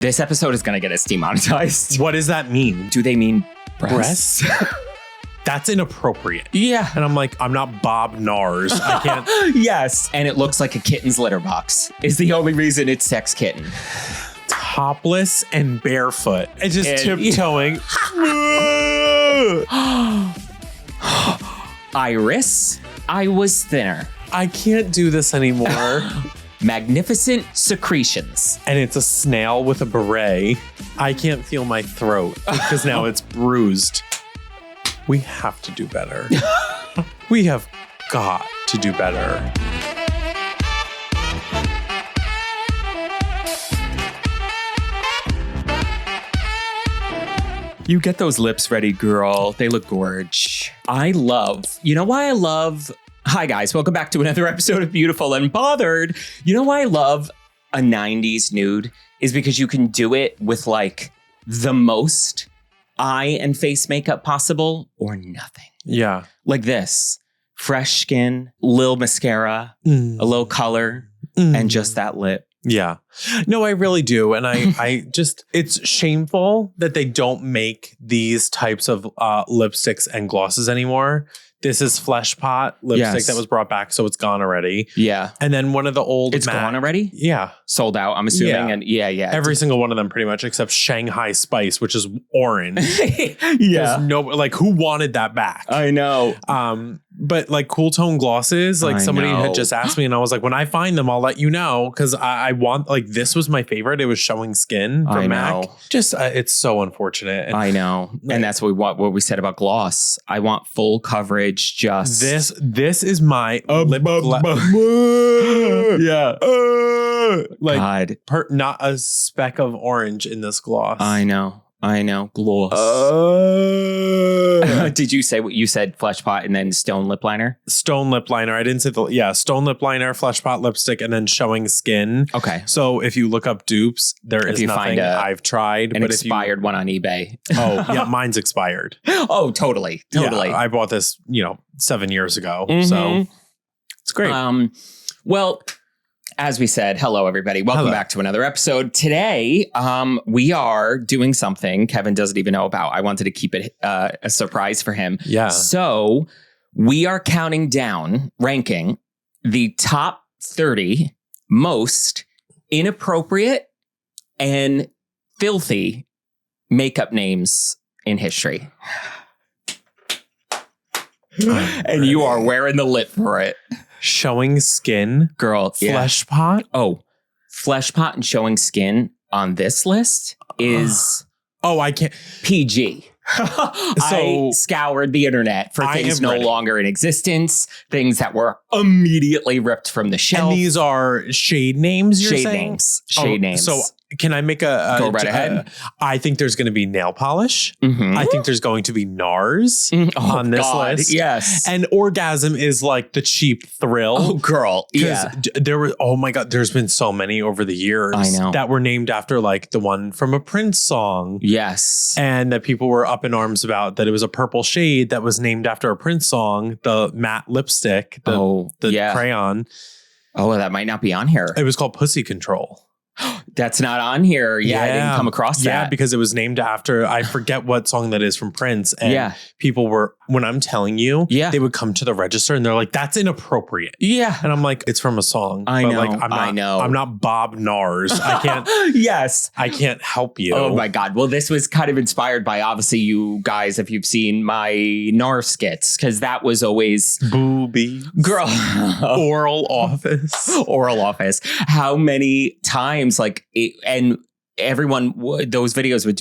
This episode is going to get us demonetized. What does that mean? Do they mean breasts? That's inappropriate. Yeah. And I'm like, I'm not Bob Nars. I can't. Yes. And it looks like a kitten's litter box is the only reason it's sex kitten. Topless and barefoot. And just tiptoeing. Iris, I was thinner. I can't do this anymore. Magnificent secretions. And it's a snail with a beret. I can't feel my throat because now it's bruised. We have to do better. We have got to do better. You get those lips ready, girl. They look gorge. You know why I love... Hi, guys. Welcome back to another episode of Beautiful and Bothered. You know why I love a 90s nude? Is because you can do it with like the most eye and face makeup possible or nothing. Yeah. Like this. Fresh skin, little mascara, a little color, and just that lip. Yeah. No, I really do. And I just, it's shameful that they don't make these types of lipsticks and glosses anymore. This is Flesh Pot lipstick that was brought back, so it's gone already. Yeah. And then one of the old... It's gone already? Yeah. Sold out, I'm assuming. Yeah. And yeah. Every single one of them pretty much, except Shanghai Spice, which is orange. Yeah. There's no, like, who wanted that back? I know. But like cool tone glosses, like somebody had just asked me and I was like, when I find them, I'll let you know. Cause I want, like, this was my favorite. It was Showing Skin from MAC. Just, it's so unfortunate. And I know. And that's what we said about gloss. I want full coverage. Just this is my lip yeah. Like not a speck of orange in this gloss. I know. Gloss. Did you say what you said? Flesh Pot and then Stone Lip Liner? Stone Lip Liner. I didn't say Stone Lip Liner, Flesh Pot lipstick, and then Showing Skin. Okay. So if you look up dupes, there is nothing I've tried. An expired one on eBay. Oh, yeah, mine's expired. Oh, totally. Yeah, I bought this, 7 years ago. So it's great. Well, as we said, hello, everybody. Welcome back to another episode. Today, we are doing something Kevin doesn't even know about. I wanted to keep it a surprise for him. Yeah. So we are counting down, ranking the top 30 most inappropriate and filthy makeup names in history. And you are wearing the lip for it. Showing Skin, girl, Flesh Pot. Oh, Flesh Pot and Showing Skin on this list is I can't PG. I scoured the internet for things no longer in existence, things that were immediately ripped from the shelf. And these are shade names. Shade names. So can I make go right ahead? I think there's going to be nail polish. Mm-hmm. I think there's going to be NARS on this list. Yes. And orgasm is like the cheap thrill. Oh, girl. Yeah. There were, oh my God, there's been so many over the years that were named after like the one from a Prince song. Yes. And that people were up in arms about, that it was a purple shade that was named after a Prince song, the matte lipstick, the crayon. Oh, that might not be on here. It was called Pussy Control. That's not on here. Yeah, I didn't come across that. Yeah, because it was named after, I forget what song that is from Prince. And people were, when I'm telling you, they would come to the register and they're like, that's inappropriate. Yeah. And I'm like, it's from a song. I know. Like, I know. I'm not Bob Nars. I can't. Yes. I can't help you. Oh my God. Well, this was kind of inspired by, obviously, you guys, if you've seen my NARS skits, because that was always booby. Girl. Oral office. How many times and everyone those videos would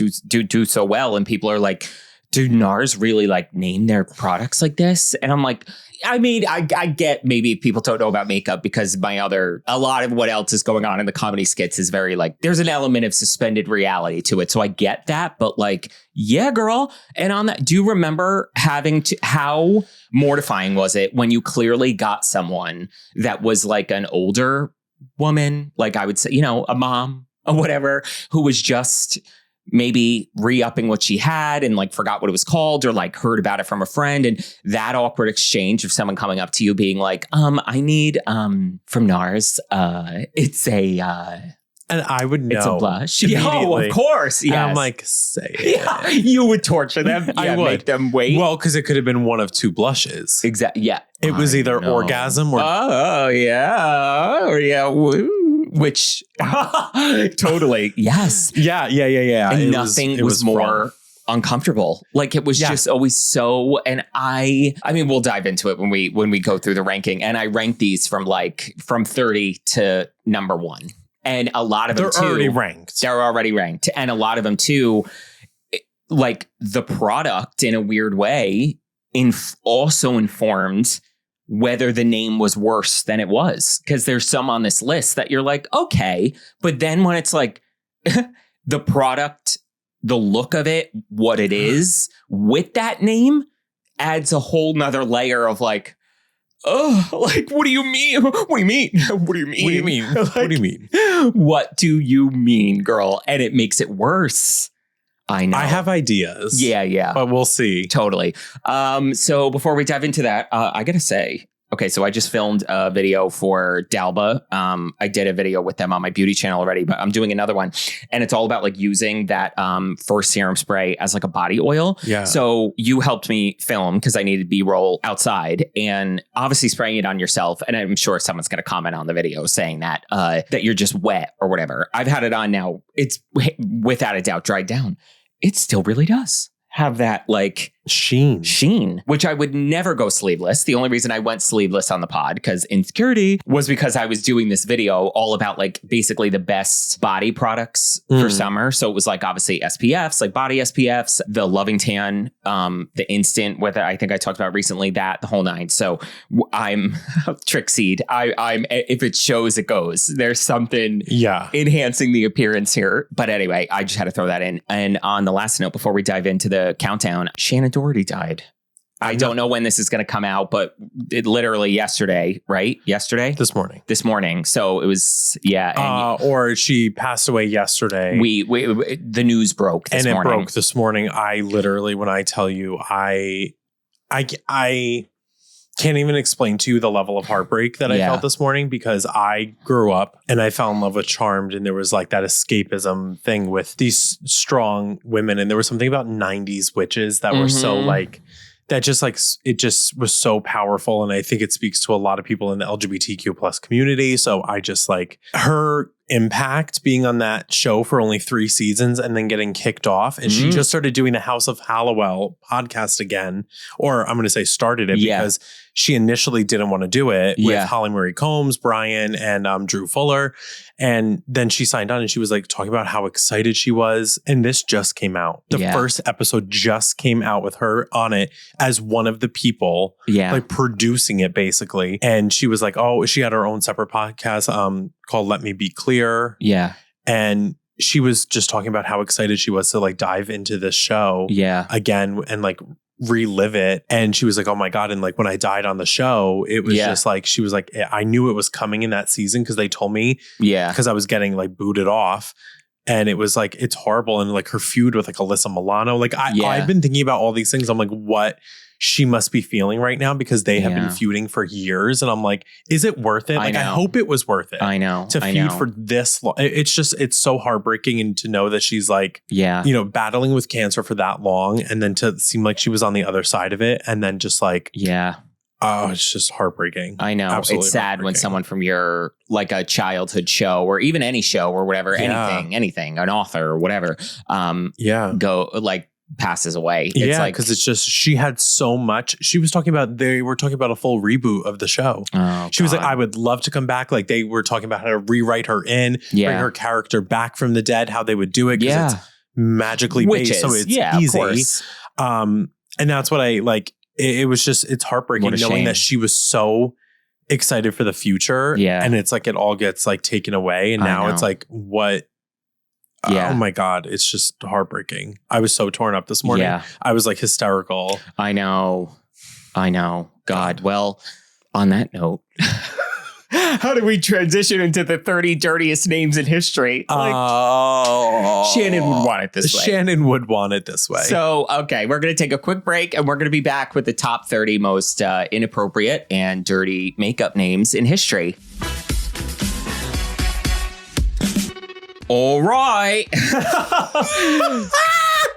do so well, and people are like, do NARS really like name their products like this? And I'm like, I mean, I get maybe people don't know about makeup because a lot of what else is going on in the comedy skits is very like, there's an element of suspended reality to it. So I get that, but like, yeah, girl. And on that, do you remember how mortifying was it when you clearly got someone that was like an older woman, like I would say, a mom or whatever, who was just maybe re-upping what she had and like forgot what it was called or like heard about it from a friend, and that awkward exchange of someone coming up to you being like, I need from NARS, it's a And I would know. It's a blush. Immediately. Oh, of course. Yes. And I'm like, say it. Yeah, you would torture them. I would. Make them wait. Well, because it could have been one of two blushes. Exactly. Yeah. It was either orgasm or... Oh, yeah. Oh, yeah. Woo. Which, totally. Yes. Yeah. And nothing was more uncomfortable. Like it was just always so, and I mean, we'll dive into it when we go through the ranking, and I rank these from 30 to number 1. And a lot of them too, they're already ranked. And a lot of them too, like the product in a weird way also informed whether the name was worse than it was. Because there's some on this list that you're like, okay. But then when it's like the product, the look of it, what it is with that name adds a whole nother layer of like, oh, like, what do you mean? What do you mean? What do you mean? What do you mean? Like, what do you mean? What do you mean, girl? And it makes it worse. I know. I have ideas. Yeah. But we'll see. Totally. So before we dive into that, I got to say, okay, so I just filmed a video for Dalba. I did a video with them on my beauty channel already, but I'm doing another one. And it's all about like using that first serum spray as like a body oil. Yeah. So you helped me film because I needed B-roll outside, and obviously spraying it on yourself. And I'm sure someone's going to comment on the video saying that you're just wet or whatever. I've had it on now. It's without a doubt dried down. It still really does have that like sheen, which I would never go sleeveless. The only reason I went sleeveless on the pod, because insecurity, was because I was doing this video all about like basically the best body products for summer. So it was like obviously SPFs, like body SPFs, the Loving Tan, the Instant, whether I think I talked about recently, that the whole 9. So I'm trick seed. I'm if it shows, it goes. There's something enhancing the appearance here. But anyway, I just had to throw that in. And on the last note, before we dive into the countdown, Shannon Doherty died. I don't know when this is going to come out, but it literally yesterday, right? Yesterday? This morning. So it was, or she passed away yesterday. The news broke this morning. And it broke this morning. I literally, when I tell you, I can't even explain to you the level of heartbreak that I felt this morning, because I grew up and I fell in love with Charmed, and there was like that escapism thing with these strong women. And there was something about 90s witches that were so like, that just like, it just was so powerful. And I think it speaks to a lot of people in the LGBTQ plus community. So I just like her impact being on that show for only 3 seasons and then getting kicked off. And she just started doing the House of Hallowell podcast again, or I'm going to say started it because she initially didn't want to do it with Holly Marie Combs, Brian, and Drew Fuller. And then she signed on and she was like talking about how excited she was. And this just came out. The first episode just came out with her on it as one of the people like producing it basically. And she was like, oh, she had her own separate podcast called Let Me Be Clear. Yeah. And she was just talking about how excited she was to like dive into this show again and like relive it. And she was like, oh my God. And like when I died on the show, it was just like, she was like, I knew it was coming in that season because they told me, because I was getting like booted off. And it was like, it's horrible. And like her feud with like Alyssa Milano, like I've been thinking about all these things. I'm like, what she must be feeling right now, because they have been feuding for years. And I'm like, is it worth it? Like, I hope it was worth it. To feud for this long. It's just, it's so heartbreaking. And to know that she's like, you know, battling with cancer for that long. And then to seem like she was on the other side of it. And then just like, oh, it's just heartbreartbreaking. I know. Absolutely it's sad when someone from your, like a childhood show or even any show or whatever, anything, an author or whatever, go like, passes away. It's like, because it's just, she had so much. She was talking about, they were talking about a full reboot of the show. She was like, I would love to come back. Like they were talking about how to rewrite her in, bring her character back from the dead, how they would do it. Because it's magically based. So it's easy. And that's what I like. It was just, it's heartbreaking knowing that she was so excited for the future. And it's like, it all gets like taken away. And now it's like, what? Oh my God. It's just heartbreaking. I was so torn up this morning. I was like hysterical. I know. God. Well, on that note, how do we transition into the 30 dirtiest names in history? Like, Shannon would want it this way. Shannon would want it this way. So, okay, we're going to take a quick break and we're going to be back with the top 30 most inappropriate and dirty makeup names in history. All right.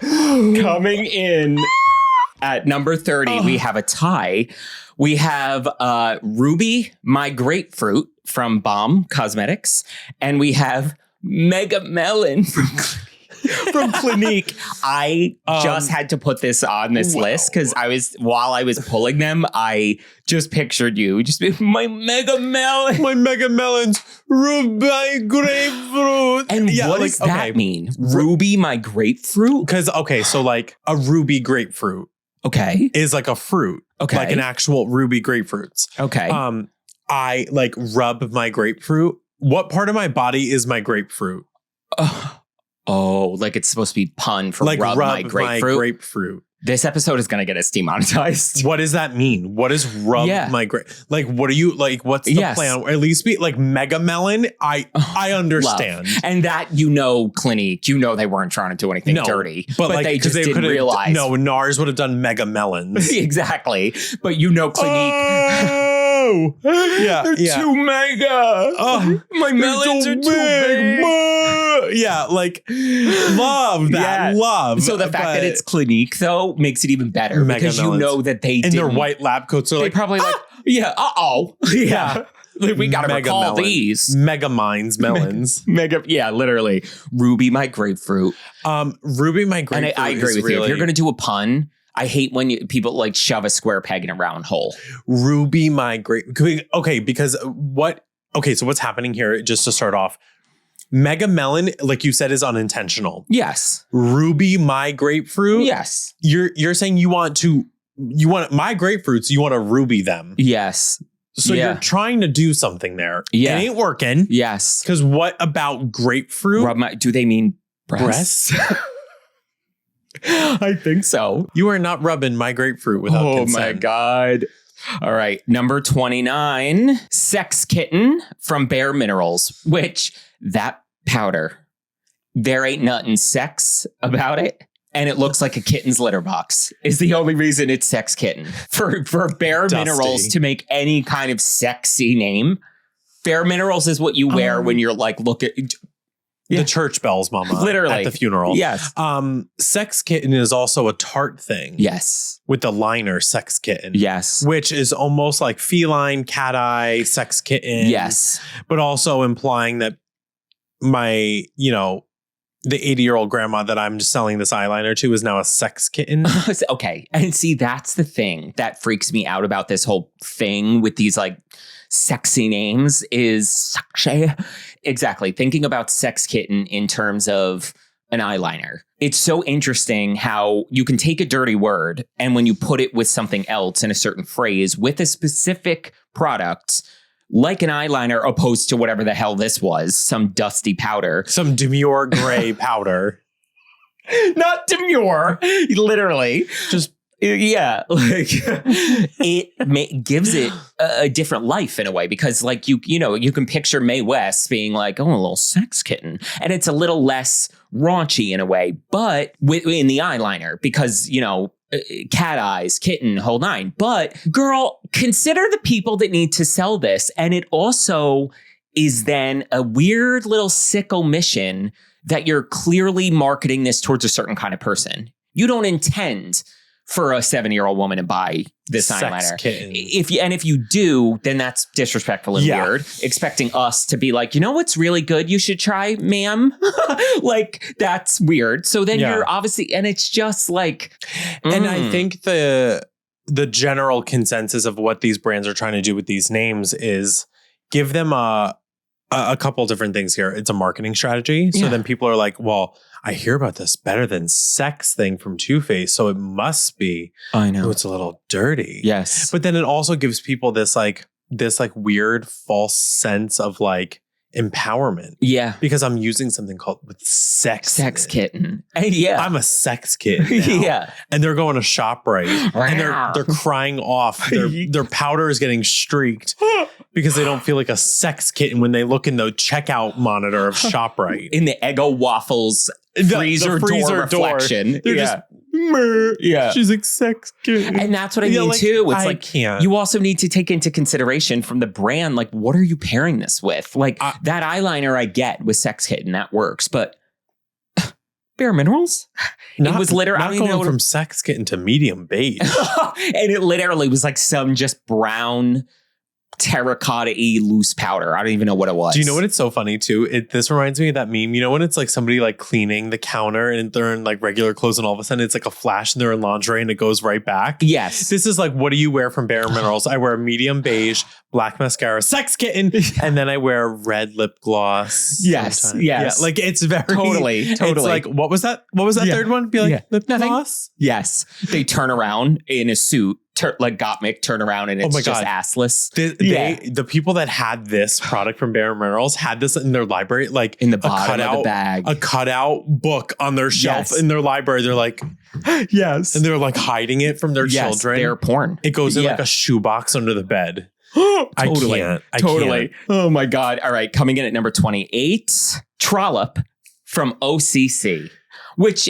Coming in at number 30, we have a tie. We have Ruby, My Grapefruit from Balm Cosmetics. And we have Mega Melon from Clinique. I just had to put this on this list because while I was pulling them, I just pictured you. Just my Mega Melon. My Mega Melons. Ruby Grapefruit. And what does that mean? Ruby My Grapefruit? Because, so like a ruby grapefruit. Okay. Is like a fruit. Okay. Like an actual ruby grapefruits. Okay. I like rub my grapefruit. What part of my body is my grapefruit? Oh, like it's supposed to be pun for like rub my grapefruit. This episode is going to get us demonetized. What does that mean? What is rub my grape? Like, what are you like? What's the plan? Or at least be like Mega Melon. I understand. Love. And that, Clinique, they weren't trying to do anything dirty, but like, they just didn't realize. No, NARS would have done Mega Melons. Exactly. But Clinique. They're too mega. My melons are too big. Yeah, like love that. Love. So the fact that it's Clinique though makes it even better because melons. That they in their white lab coats are they like probably like yeah. Like, we gotta recall melon. These Mega Minds melons. Literally. Ruby My Grapefruit. Ruby My Grapefruit. And I agree with you. If you're gonna do a pun, I hate when people like shove a square peg in a round hole. Ruby My Grapefruit. Okay, because so what's happening here, just to start off, Mega Melon, like you said, is unintentional. Yes. Ruby My Grapefruit. Yes. You're saying you want my grapefruits, you want to ruby them. Yes. So you're trying to do something there. Yeah. It ain't working. Yes. Because what about grapefruit? Do they mean breasts? I think so. You are not rubbing my grapefruit without consent. Oh my God. All right. Number 29, Sex Kitten from Bare Minerals, which that powder, there ain't nothing sex about it. And it looks like a kitten's litter box is the only reason it's Sex Kitten. For Bare Minerals to make any kind of sexy name. Bare Minerals is what you wear when you're like, look at... The church bells, mama. Literally. At the funeral. Yes. Sex Kitten is also a Tarte thing. Yes. With the liner Sex Kitten. Yes. Which is almost like feline, cat eye, sex kitten. Yes. But also implying that my, the 80-year-old grandma that I'm just selling this eyeliner to is now a sex kitten. Okay. And see, that's the thing that freaks me out about this whole thing with these like sexy names is exactly thinking about Sex Kitten in terms of an eyeliner. It's so interesting how you can take a dirty word and when you put it with something else in a certain phrase with a specific product, like an eyeliner opposed to whatever the hell this was, some dusty powder. Some demure gray powder. Not demure, literally. Just yeah, like it gives it a different life in a way because like you can picture Mae West being like, oh, a little sex kitten, and it's a little less raunchy in a way, but in the eyeliner because cat eyes, kitten, whole nine. But girl, consider the people that need to sell this, and it also is then a weird little sick omission that you're clearly marketing this towards a certain kind of person. You don't intend for a 70-year-old woman to buy this eyeliner. Kitten. If you do, then that's disrespectful and weird. Expecting us to be like, what's really good you should try, ma'am? Like, that's weird. So then you're obviously, and it's just like... And I think the general consensus of what these brands are trying to do with these names is give them a couple different things here. It's a marketing strategy. So then people are like, well, I hear about this better than sex thing from Too Faced, so it must be. I know. It's a little dirty. Yes. But then it also gives people this weird false sense of like empowerment. Yeah. Because I'm using something called with sex kitten. Yeah. I'm a sex kitten now. Yeah. And they're going to ShopRite and they're crying off. Their powder is getting streaked because they don't feel like a sex kitten when they look in the checkout monitor of ShopRite. In the Eggo Waffles freezer door reflection. They're just Yeah. She's like sex kitten. And that's what I mean too. It's like, can't. you also need to take into consideration from the brand, like, what are you pairing this with? Like that eyeliner I get with Sex Kitten, that works, but Bare Minerals? It was literally, I don't even know from Sex Kitten to medium beige. And it literally was like some just brown terracotta-y loose powder. I don't even know what it was. Do you know what? It's so funny too. This reminds me of that meme. You know when it's like somebody like cleaning the counter and they're in like regular clothes and all of a sudden it's like a flash and they're in lingerie and it goes right back? Yes. This is like, what do you wear from Bare Minerals? I wear medium beige, black mascara, Sex Kitten, and then I wear red lip gloss. Yes. Sometimes. Yes. Yeah, like it's very totally. It's like, what was that? What was that third one? Be like, lip gloss? Yes. They turn around in a suit. Like Gottmik, turn around and it's just assless. The people that had this product from Bare Minerals had this in their library, like in the bottom of the bag, a cutout book on their shelf in their library. They're like, yes, and they're like hiding it from their children. They're porn. It goes in like a shoebox under the bed. Totally. I can't. Oh my God! All right, coming in at number 28, Trollop from OCC, which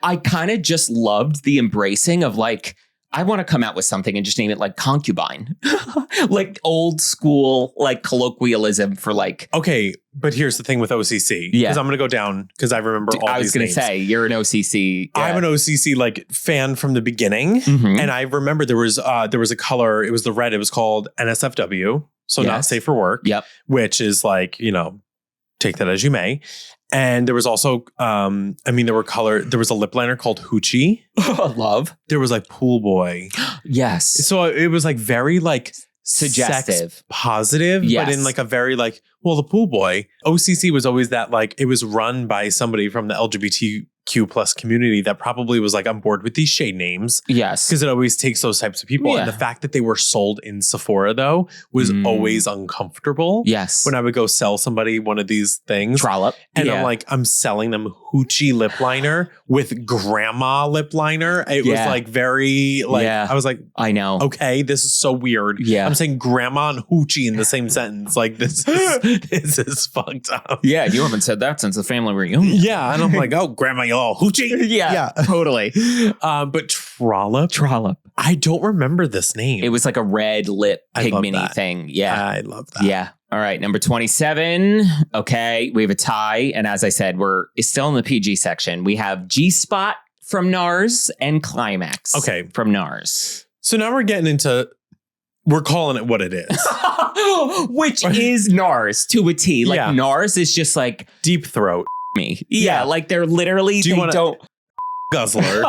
I kind of just loved the embracing of like, I want to come out with something and just name it like concubine, like old school, like colloquialism for like. Okay, but here's the thing with OCC. Yeah, because I'm going to go down because I remember all. I was going to say you're an OCC. I'm an OCC like fan from the beginning, and I remember there was a color. It was the red. It was called NSFW, so not safe for work. Yep, which is like, take that as you may. And there was also, there was a lip liner called Hoochie. Love. There was like Pool Boy. Yes. So it was like very like suggestive, sex positive, but in like a very like, well, the Pool Boy. OCC was always that like, it was run by somebody from the LGBTQ plus community that probably was like on board with these shade names. Yes. Because it always takes those types of people. Yeah. And the fact that they were sold in Sephora though was always uncomfortable. Yes. When I would go sell somebody one of these things. Trollop. And I'm like, I'm selling them Hoochie lip liner with grandma lip liner. It was like very like, I was like, I know. Okay, this is so weird. Yeah. I'm saying grandma and Hoochie in the same sentence. Like this is fucked up. Yeah, you haven't said that since the family reunion. Yeah. And I'm like, oh, grandma, you all Hoochie. Yeah, totally. But Trollop. I don't remember this name. It was like a red lip pigment-y thing. Yeah. I love that. Yeah. All right. Number 27. Okay. We have a tie. And as I said, it's still in the PG section. We have G-Spot from NARS and Climax from NARS. So now we're calling it what it is. Which is NARS to a T. Like NARS is just like deep throat. Me. Yeah. Like they're literally, don't. Guzzler.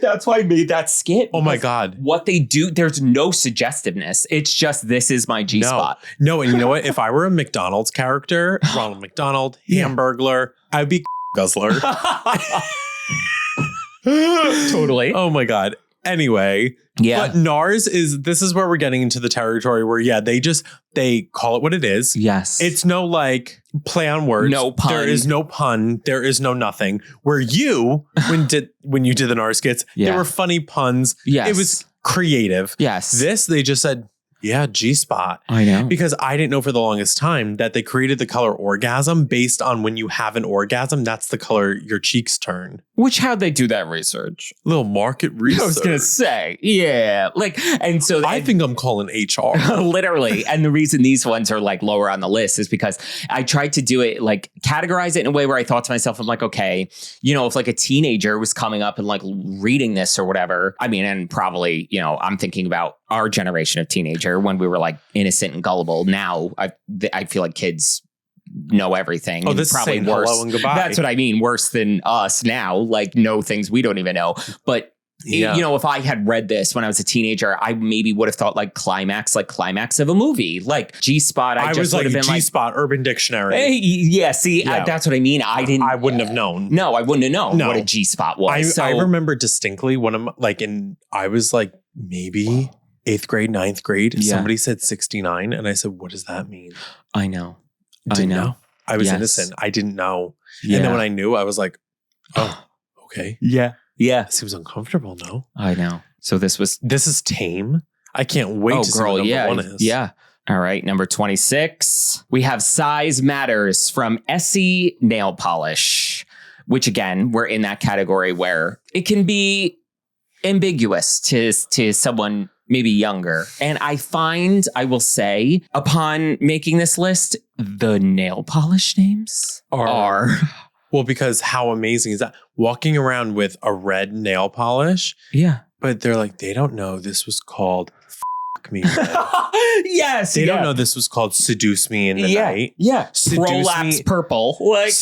That's why I made that skit. Oh my God. What they do, there's no suggestiveness. It's just, this is my G-spot. No, and you know what? If I were a McDonald's character, Ronald McDonald, Hamburglar, I'd be Guzzler. Totally. Oh my God. Anyway. Yeah. But NARS this is where we're getting into the territory where, they call it what it is. Yes. It's no like play on words. No pun. There is no pun. There is no nothing. Where when you did the NARS skits, there were funny puns. Yes. It was creative. Yes. This, they just said, G-spot. I know. Because I didn't know for the longest time that they created the color orgasm based on when you have an orgasm, that's the color your cheeks turn. How'd they do that research? Little market research. I was going to say, yeah. I think I'm calling HR. Literally. And the reason these ones are like lower on the list is because I tried to do it, like categorize it in a way where I thought to myself, I'm like, okay, if like a teenager was coming up and like reading this or whatever, I mean, and probably, I'm thinking about our generation of teenager when we were like innocent and gullible. Now I feel like kids know everything. Oh, this probably is worse. Hello and goodbye. That's what I mean. Worse than us now, like know things we don't even know. But if I had read this when I was a teenager, I maybe would have thought like climax of a movie, like G-spot. I just would have been G-spot Urban Dictionary. That's what I mean. I wouldn't have known. No, I wouldn't have known what a G-spot was. I remember distinctly when I was like maybe 8th grade, 9th grade. Somebody said 69. And I said, what does that mean? I know. Didn't know. I was innocent. I didn't know. Yeah. And then when I knew, I was like, oh, okay. Yeah. This was uncomfortable, no? I know. So this is tame. I can't wait to see what number one is. Yeah. All right. Number 26. We have Size Matters from Essie Nail Polish, which again, we're in that category where it can be ambiguous to someone maybe younger. And I will say, upon making this list, the nail polish names are well, because how amazing is that? Walking around with a red nail polish. Yeah. But they're like, they don't know this was called Fuck Me Red. Yes. They don't know this was called Seduce Me in the Night. Yeah. Seduce Prolapse Me. Purple. Like,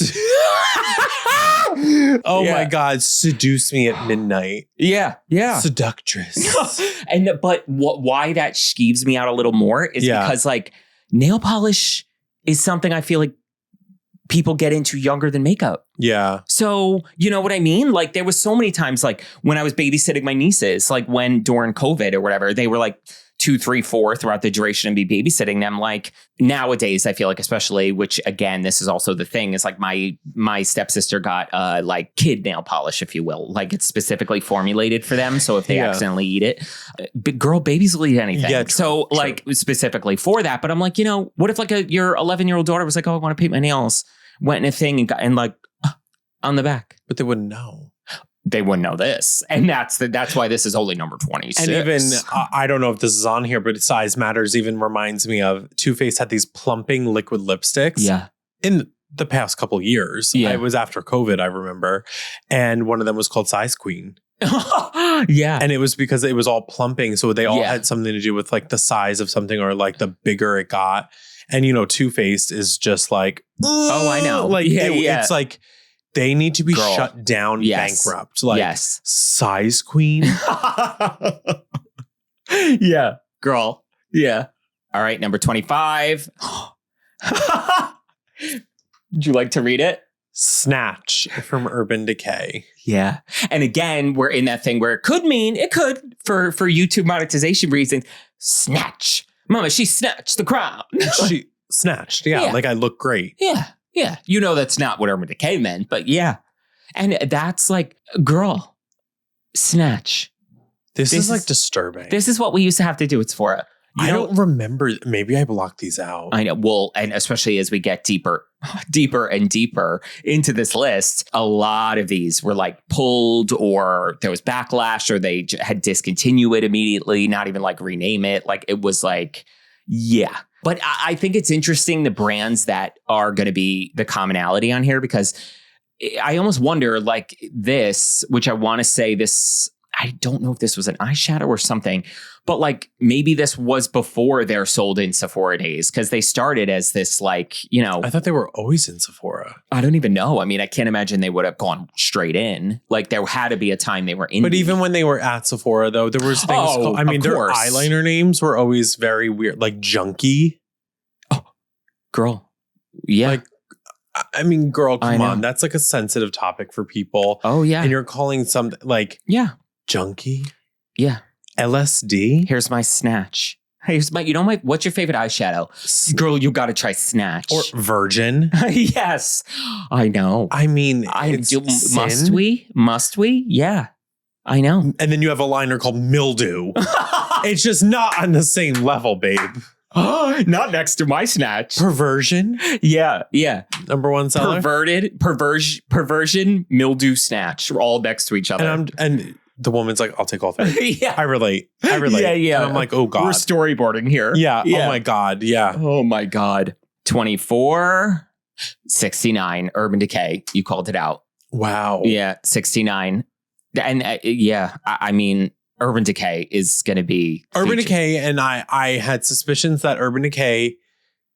oh my God. Seduce Me at Midnight. Yeah. Yeah. Seductress. But why that skeeves me out a little more is because like nail polish is something I feel like people get into younger than makeup. Yeah. So, you know what I mean? Like there was so many times like when I was babysitting my nieces, like when during COVID or whatever, they were like 2, 3, 4 throughout the duration and be babysitting them. Like nowadays, I feel like especially, which again, this is also the thing, is like my stepsister got like kid nail polish, if you will. Like it's specifically formulated for them. So if they accidentally eat it, babies will eat anything. Yeah, true. Like specifically for that. But I'm like, you know, what if like your 11-year-old daughter was like, oh, I want to paint my nails, went in a thing and got and like on the back. But they wouldn't know. They wouldn't know this. And that's why this is only number 26. And even, I don't know if this is on here, but Size Matters even reminds me of Too Faced had these plumping liquid lipsticks. Yeah. In the past couple years. Yeah. It was after COVID, I remember. And one of them was called Size Queen. Yeah. And it was because it was all plumping. So they all had something to do with like the size of something or like the bigger it got. And, you know, Too Faced is just like, oh, I know. Like, it's like, they need to be shut down, bankrupt. Like, Size Queen. Yeah, girl. Yeah. All right, number 25. Would you like to read it? Snatch from Urban Decay. Yeah. And again, we're in that thing where it could for YouTube monetization reasons, snatch. Mama, she snatched the crown. She snatched. Yeah. Like I look great. Yeah. Yeah. You know, that's not what Urban Decay meant, but yeah. And that's like, girl, snatch. This is like disturbing. This is what we used to have to do at Sephora. I don't remember. Maybe I blocked these out. I know. Well, and especially as we get deeper and deeper into this list, a lot of these were like pulled or there was backlash or they had discontinued it immediately, not even like rename it. Like it was like, yeah. But I think it's interesting the brands that are going to be the commonality on here, because I almost wonder like this, which I want to say this, I don't know if this was an eyeshadow or something, but like maybe this was before they're sold in Sephora days, because they started as this like, you know. I thought they were always in Sephora. I don't even know. I mean, I can't imagine they would have gone straight in. Like there had to be a time they were in. But even when they were at Sephora though, there was things called, I mean, their eyeliner names were always very weird, like Junkie. Oh, girl. Yeah. Like, I mean, girl, come on. That's like a sensitive topic for people. Oh, yeah. And you're calling something like Junkie? Yeah. LSD? Here's my Snatch. Here's my, what's your favorite eyeshadow? Girl, you got to try Snatch. Or Virgin? Yes. I know. I mean, must we? Must we? Yeah. I know. And then you have a liner called Mildew. It's just not on the same level, babe. Not next to my Snatch. Perversion? Yeah, yeah. Number one seller? Perversion, Mildew, Snatch. We're all next to each other. And the woman's like, I'll take all three. Yeah. I relate. Yeah, yeah. And I'm like, oh God. We're storyboarding here. Yeah. Oh my God. Yeah. Oh my God. 24, 69, Urban Decay. You called it out. Wow. Yeah, 69. And I mean, Urban Decay is going to be Urban Decay, and I had suspicions that Urban Decay,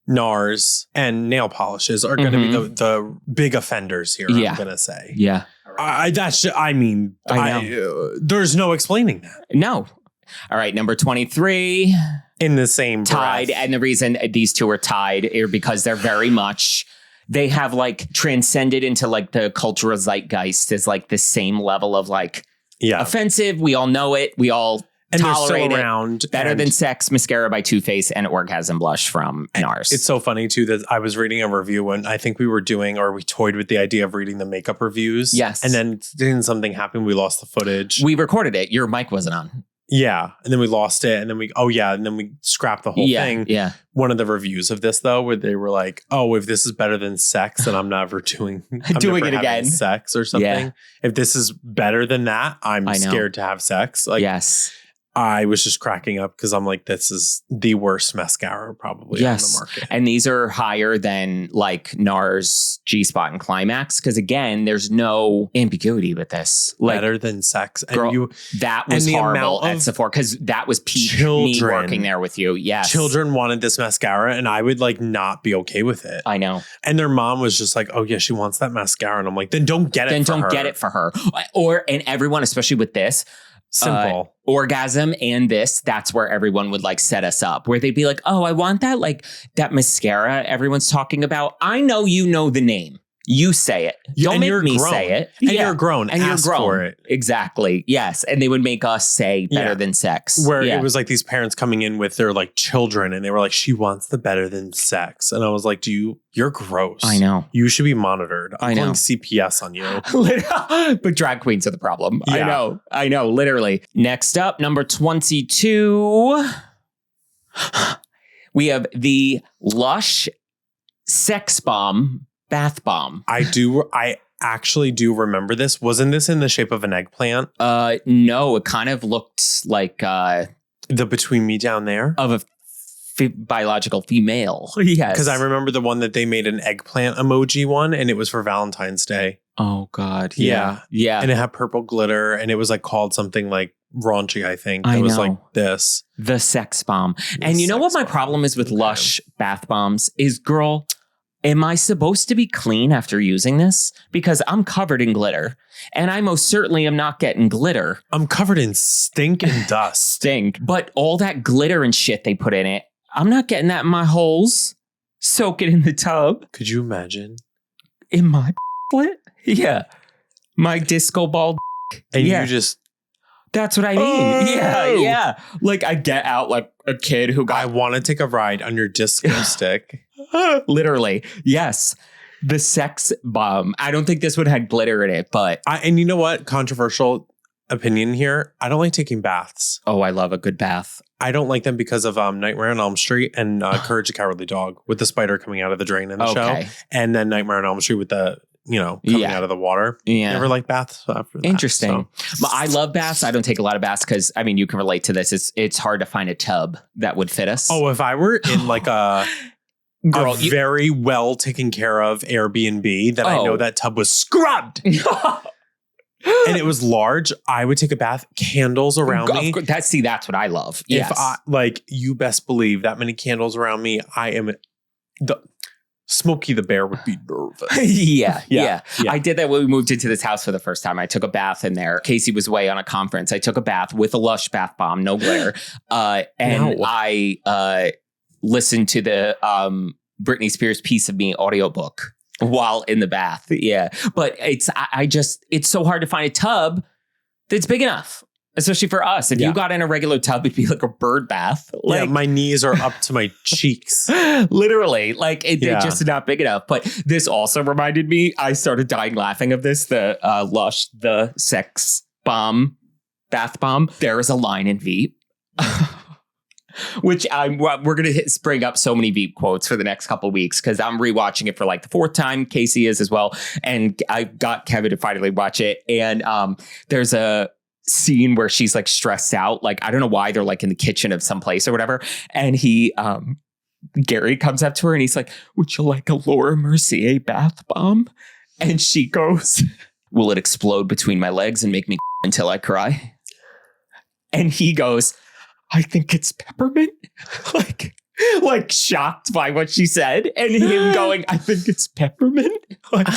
NARS, and nail polishes are going to be the big offenders here. I'm going to say, yeah. There's no explaining that. No. All right, number 23 in the same tied, breath. and the reason these two are tied is because they're very much. They have like transcended into like the cultural zeitgeist as like the same level of like. Yeah. Offensive. We all know it. We all tolerate it. Around Better Than Sex Mascara by Too Faced and Orgasm Blush from NARS. It's so funny too that I was reading a review when I think we toyed with the idea of reading the makeup reviews. Yes. And then didn't something happen? We lost the footage. We recorded it. Your mic wasn't on. Yeah. And then we lost it. And then and then we scrapped the whole thing. Yeah. One of the reviews of this, though, where they were like, oh, if this is better than sex, then I'm never doing it again. Sex or something. Yeah. If this is better than that, I'm scared to have sex. Like, yes. I was just cracking up because I'm like, this is the worst mascara probably on the market. And these are higher than like NARS, G-Spot, and Climax. Because again, there's no ambiguity with this. Like, better than sex. And girl, that was horrible at Sephora because that was peak me working there with you. Yes. Children wanted this mascara and I would like not be okay with it. I know. And their mom was just like, oh yeah, she wants that mascara. And I'm like, then don't get it for her. Then don't get it for her. And everyone, especially with this, simple orgasm and that's where everyone would like set us up where they'd be like, oh, I want that, like that mascara everyone's talking about. I know you know the name. You say it. Don't make me say it. And you're grown. And you're grown for it. Exactly. Yes. And they would make us say better than sex. Where it was like these parents coming in with their like children and they were like, she wants the better than sex. And I was like, you're gross. I know. You should be monitored. I'm calling CPS on you. But drag queens are the problem. Yeah. I know. Literally. Next up, number 22. We have the Lush Sex Bomb Bath Bomb. I actually do remember this. Wasn't this in the shape of an eggplant? No, it kind of looked like the between me down there of a biological female. Yes, because I remember the one that they made an eggplant emoji one, and it was for Valentine's Day. Oh God, yeah, and it had purple glitter, and it was like called something like raunchy. I think it was like this, the Sex Bomb. And you know what my problem is with Lush bath bombs is, girl, am I supposed to be clean after using this? Because I'm covered in glitter. And I most certainly am not getting glitter. I'm covered in stink and dust. But all that glitter and shit they put in it, I'm not getting that in my holes. Soak it in the tub. Could you imagine? In my split? Yeah. My disco ball. And you just... That's what I mean. Yeah. Like I get out like a kid who got... I want to take a ride on your disco stick. Literally. Yes. The Sex Bomb. I don't think this one had glitter in it, but... And you know what? Controversial opinion here. I don't like taking baths. Oh, I love a good bath. I don't like them because of Nightmare on Elm Street and Courage the Cowardly Dog with the spider coming out of the drain in the show. And then Nightmare on Elm Street with the... coming out of the water. Yeah. Never like baths after that. Interesting. So. I love baths. I don't take a lot of baths because, I mean, you can relate to this. It's hard to find a tub that would fit us. Oh, if I were in like a very well taken care of Airbnb that I know that tub was scrubbed and it was large, I would take a bath, candles around me. That's what I love. If you best believe that many candles around me, I am Smokey the Bear would be nervous. Yeah. I did that when we moved into this house for the first time. I took a bath in there. Casey was away on a conference. I took a bath with a Lush bath bomb, no glitter. I listened to the Britney Spears Piece of Me audiobook while in the bath. Yeah. But it's so hard to find a tub that's big enough. Especially for us. If you got in a regular tub, it'd be like a bird bath. Like, my knees are up to my cheeks. Literally. Like, they're just not big enough. But this also reminded me, I started dying laughing of this, the Lush, the Sex Bomb, bath bomb. There is a line in Veep. Which we're going to spring up so many Veep quotes for the next couple of weeks because I'm rewatching it for like the fourth time. Casey is as well. And I got Kevin to finally watch it. And there's a scene where she's like stressed out. Like, I don't know why they're like in the kitchen of some place or whatever. And Gary comes up to her and he's like, would you like a Laura Mercier bath bomb? And she goes, will it explode between my legs and make me until I cry? And he goes, I think it's peppermint. like shocked by what she said. And him going, I think it's peppermint. Like,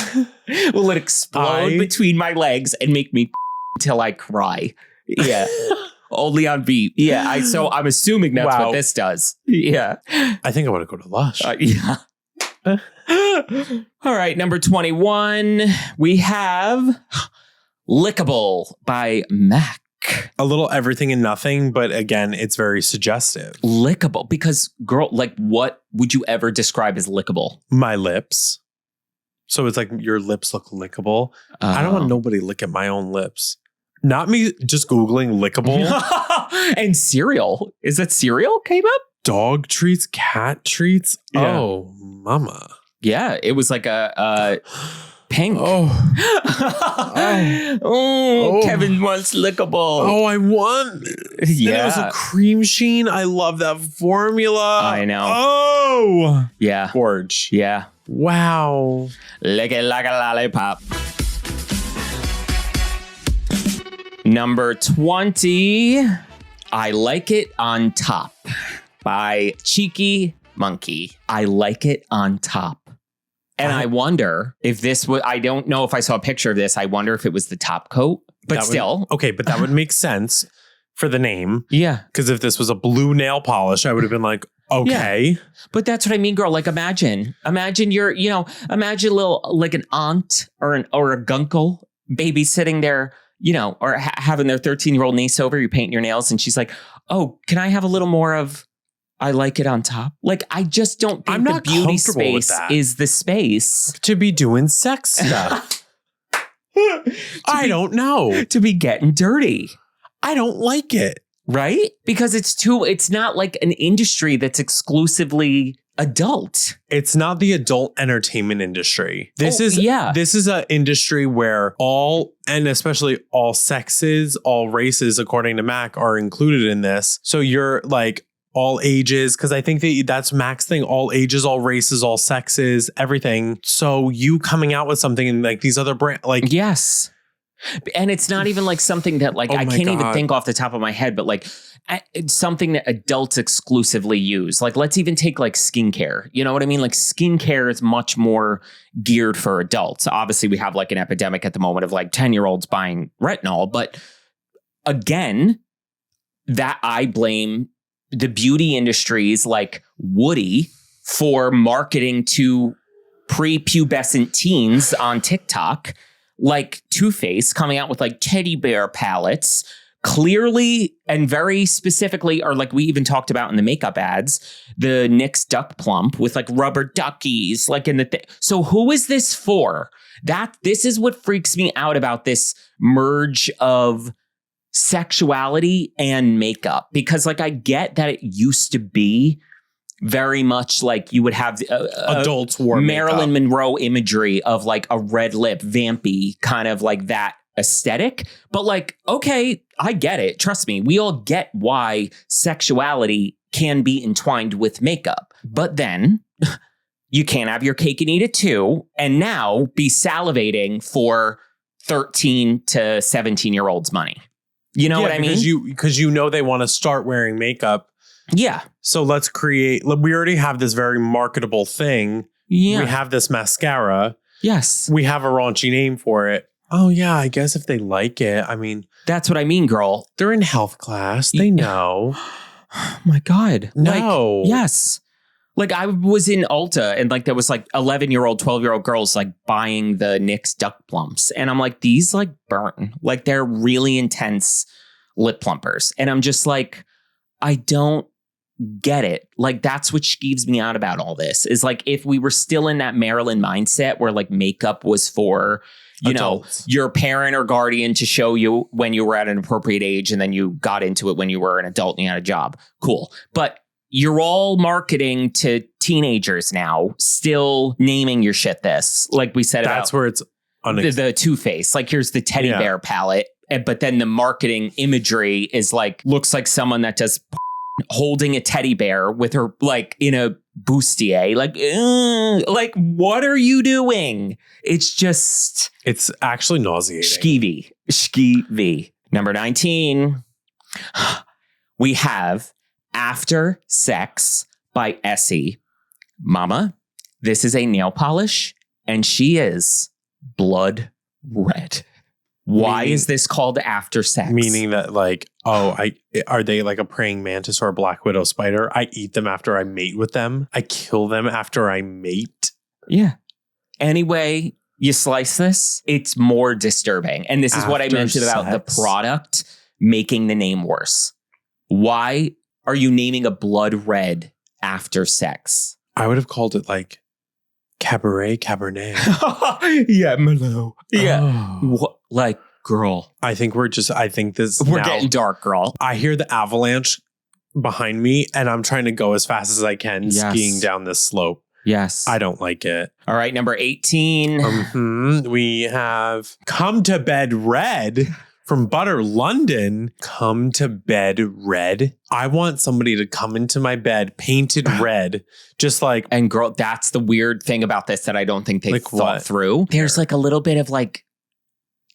will it explode between my legs and make me until I cry? Yeah. Only on Veep. Yeah. So I'm assuming that's what this does. Yeah. I think I want to go to Lush. Yeah. All right. Number 21. We have Lickable by MAC. A little everything and nothing, but again, it's very suggestive. Lickable. Because, girl, like, what would you ever describe as lickable? My lips. So it's like your lips look lickable. I don't want nobody licking my own lips. Not me just Googling lickable. And cereal. Is that cereal came up? Dog treats, cat treats. Yeah. Oh, mama. Yeah, it was like a pink. Oh. Oh, Kevin wants lickable. Oh, I want. Yeah. And it was a cream sheen. I love that formula. I know. Oh. Yeah. Gorge. Yeah. Wow. Lick it like a lollipop. Number 20. I Like It on Top by Cheeky Monkey. I like it on top. And I wonder if this was, I don't know if I saw a picture of this. I wonder if it was the top coat, but still. Okay, but that would make sense for the name. Yeah. Because if this was a blue nail polish, I would have been like, okay. Yeah. But that's what I mean, girl. Like, imagine you're, imagine a little, like an aunt or a gunkle babysitting their, or having their 13-year-old niece over, you're painting your nails and she's like, oh, can I have a little more of I like it on top? Like, I just don't think the beauty space is the space to be doing sex stuff. I don't know. To be getting dirty. I don't like it. Right? Because it's not like an industry that's exclusively adult. It's not the adult entertainment industry. This is an industry where and especially all sexes, all races, according to Mac, are included in this. So you're like all ages, because I think that's Mac's thing, all ages, all races, all sexes, everything. So you coming out with something and like these other brands, like, yes. And it's not even like something that like, I can't even think off the top of my head, but like it's something that adults exclusively use. Like, let's even take like skincare. You know what I mean? Like, skincare is much more geared for adults. Obviously, we have like an epidemic at the moment of like 10-year-olds buying retinol. But again, that I blame the beauty industries like Woody for marketing to prepubescent teens on TikTok, like Too Faced coming out with like teddy bear palettes, clearly and very specifically, or like we even talked about in the makeup ads, the NYX Duck Plump with like rubber duckies, like in the so who is this for? This is what freaks me out about this merge of sexuality and makeup, because like I get that it used to be very much like you would have adults wore Marilyn makeup. Monroe imagery of like a red lip, vampy kind of like that aesthetic. But like, okay, I get it. Trust me, we all get why sexuality can be entwined with makeup. But then you can't have your cake and eat it too, and now be salivating for 13 to 17-year-olds money. You know what I mean? Because they want to start wearing makeup. Yeah. So let's we already have this very marketable thing. Yeah. We have this mascara. Yes. We have a raunchy name for it. Oh, yeah. I guess if they like it. I mean, that's what I mean, girl. They're in health class. They know. Oh, my God. No. Like, yes. Like, I was in Ulta and like there was like 11-year-old, 12-year-old girls like buying the NYX Duck Plumps. And I'm like, these like burn. Like, they're really intense lip plumpers. And I'm just like, I don't get it. Like, that's what skeeves me out about all this is like, if we were still in that Marilyn mindset where like makeup was for, adults, your parent or guardian to show you when you were at an appropriate age and then you got into it when you were an adult and you had a job. Cool. But you're all marketing to teenagers now, still naming your shit this, like we said, that's where it's the Too Faced. Like, here's the teddy bear palette. But then the marketing imagery is like, looks like someone that does holding a teddy bear with her like in a bustier. Like, what are you doing? It's actually nauseating. Skeevy. Number 19. We have After Sex by Essie. Mama, this is a nail polish and she is blood red. Why is this called After Sex? Meaning that like, are they like a praying mantis or a black widow spider? I eat them after I mate with them. I kill them after I mate. Yeah. Anyway, you slice this, it's more disturbing. And this is what I mentioned about the product making the name worse. Why are you naming a blood red After Sex? I would have called it like Cabaret Cabernet. Yeah, Merlot. Yeah. Oh. Like, girl. I think we're getting dark, girl. I hear the avalanche behind me and I'm trying to go as fast as I can skiing down this slope. Yes. I don't like it. All right, number 18. We have Come to Bed Red from Butter London. Come to Bed Red. I want somebody to come into my bed painted red, just like. And girl, that's the weird thing about this that I don't think they thought through. There's like a little bit of like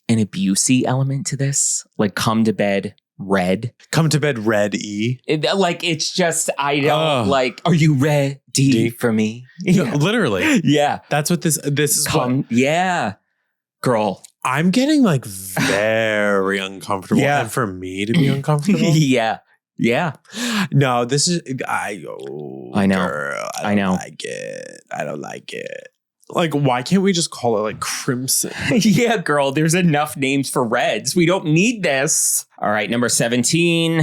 an abusey element to this. Like Come to Bed Red. Come to Bed Red-y. Like it's just, I don't like, are you ready for me? Yeah. Literally. Yeah. That's what this is. Yeah. Girl. I'm getting like very uncomfortable. Yeah. And for me to be uncomfortable. Yeah. Yeah. No, this is, I know. Girl, I don't like it. I don't like it. Like, why can't we just call it like crimson? Yeah, girl, there's enough names for reds. We don't need this. All right, number 17.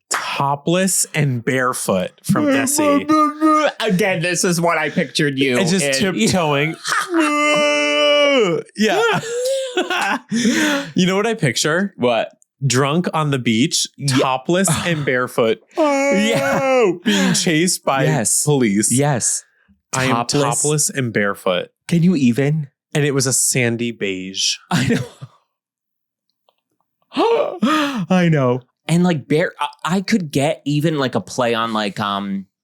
Topless and Barefoot from Nessie. Again, this is what I pictured you. It's just tiptoeing. Yeah. You know what I picture? What? Drunk on the beach, topless and barefoot. Yeah. Being chased by police. Yes. I am topless and barefoot. Can you even? And it was a sandy beige. I know. I know. And like I could get even like a play on like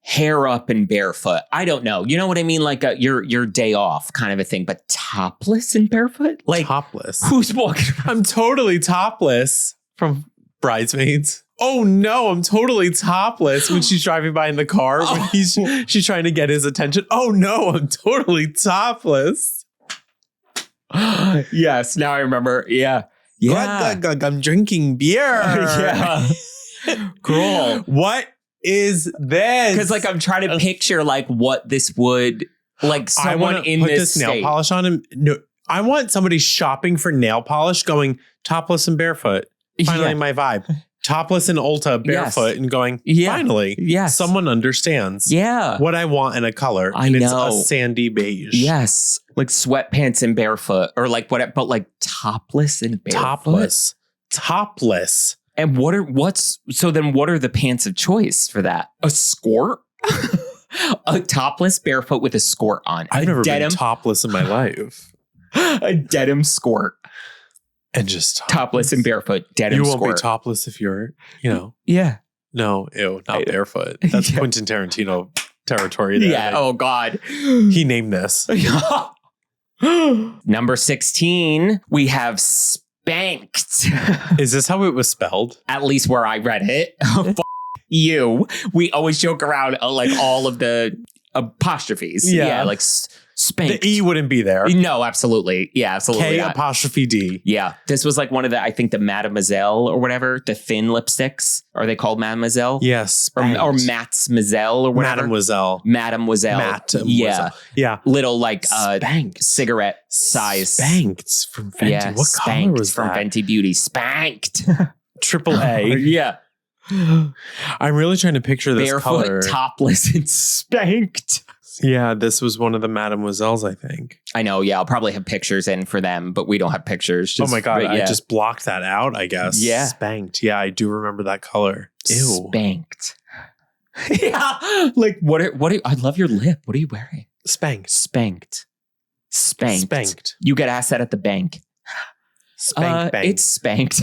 hair up and barefoot. I don't know. You know what I mean? Like your day off kind of a thing, but topless and barefoot? Like topless. Who's walking around? I'm totally topless from Bridesmaids. Oh no, I'm totally topless when she's driving by in the car when she's trying to get his attention. Oh no, I'm totally topless. Yes, now I remember. Yeah. Yeah. I'm drinking beer. Yeah. Girl. What is this? Because like I'm trying to picture like what this would like someone in put this nail polish on him. No, I want somebody shopping for nail polish going topless and barefoot. Finally, my vibe. Topless and Ulta barefoot and going, finally, someone understands what I want in a color. And it's a sandy beige. Yes. Like sweatpants and barefoot or like what, but like topless and barefoot. Topless. And what are the pants of choice for that? A skirt? A topless barefoot with a skirt on. I've never been topless in my life. A denim skirt. And just topless and barefoot, denim skirt. You won't be topless if you're, Yeah. No, ew, not barefoot. That's Quentin Tarantino territory there. Yeah, oh God. He named this. Number 16, we have spanked. Is this how it was spelled? At least where I read it. You. We always joke around like all of the apostrophes. Yeah, like spanked. The E wouldn't be there. No, absolutely. Yeah, absolutely. K''D. Yeah. This was like one of the, I think the Mademoiselle or whatever, the thin lipsticks. Are they called Mademoiselle? Yes. Or Mademoiselle or whatever. Mademoiselle. Yeah. Yeah. Little like cigarette size. Spanked from Fenty. Yeah, what color was from that? Fenty Beauty. Spanked. AAA. Yeah. I'm really trying to picture this barefoot, color. topless, and spanked. Yeah, this was one of the Mademoiselles, I think. I know. Yeah, I'll probably have pictures in for them, but we don't have pictures. Oh my God. I just blocked that out, I guess. Yeah. Spanked. Yeah, I do remember that color. Ew. Spanked. Yeah. Like, what I love your lip. What are you wearing? Spanked. You get asked that at the bank. Spanked. It's spanked.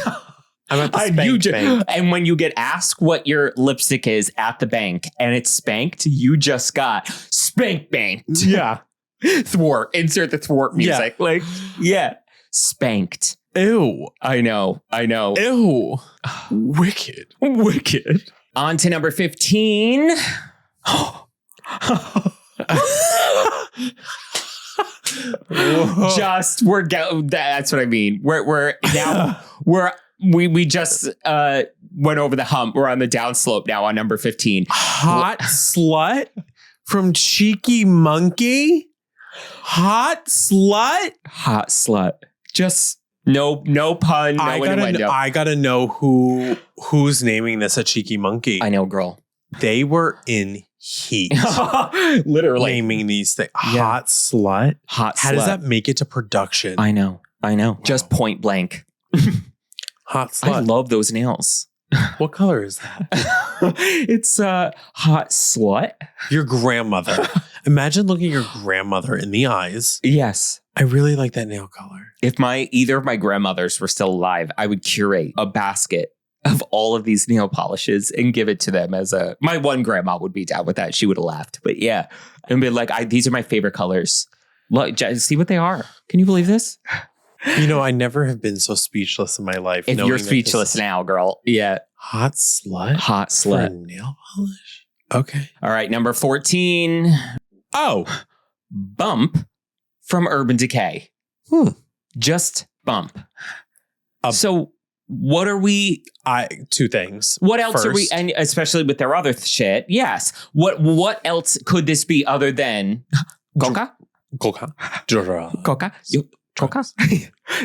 I'm at the bank. And when you get asked what your lipstick is at the bank and it's spanked, you just got spank banked. Yeah. Thwart. Insert the thwart music. Yeah. Like, yeah. Spanked. Ew. I know. Ew. Wicked. On to number 15. That's what I mean. We just went over the hump. We're on the downslope now on number 15. Hot slut from Cheeky Monkey. Hot slut. Just no pun. No innuendo. I gotta know who's naming this a Cheeky Monkey. I know, girl. They were in heat. Literally. Naming these things. Hot slut. Hot How slut. does that make it to production? I know. Wow. Just point blank. Hot slut. I love those nails. What color is that? It's hot slut. Your grandmother. Imagine looking at your grandmother in the eyes. Yes. I really like that nail color. If either of my grandmothers were still alive, I would curate a basket of all of these nail polishes and give it to them my one grandma would be down with that. She would have laughed. But yeah, and be like, these are my favorite colors. Look, see what they are. Can you believe this? You know, I never have been so speechless in my life. If you're speechless now, girl. Yeah. Hot slut? Hot slut. For nail polish? Okay. All right. Number 14. Oh. Bump from Urban Decay. Just bump. So what are we? Two things. What else are we? And especially with their other shit. Yes. What else could this be other than Coca? Coca. Coca. Coca.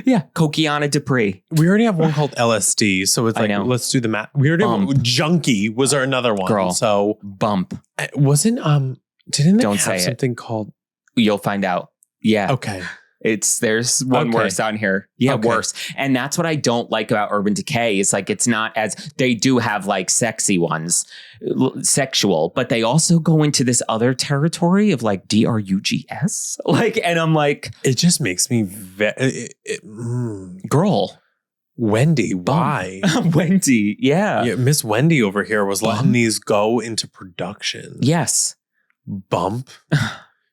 Yeah. Coquiana Dupree. We already have one called LSD. So it's like, let's do the math. We already have Junkie was our another one. Girl. So bump. Wasn't, didn't they Don't have say something called? You'll find out. Yeah. Okay. There's one worse on here. Yeah, Okay. worse. And that's what I don't like about Urban Decay. It's like, it's not they do have like sexy ones, sexual, but they also go into this other territory of like drugs. Like, and I'm like, it just makes me girl. Wendy, why? Wendy, yeah. Miss Wendy over here was letting these go into production. Yes. Bump.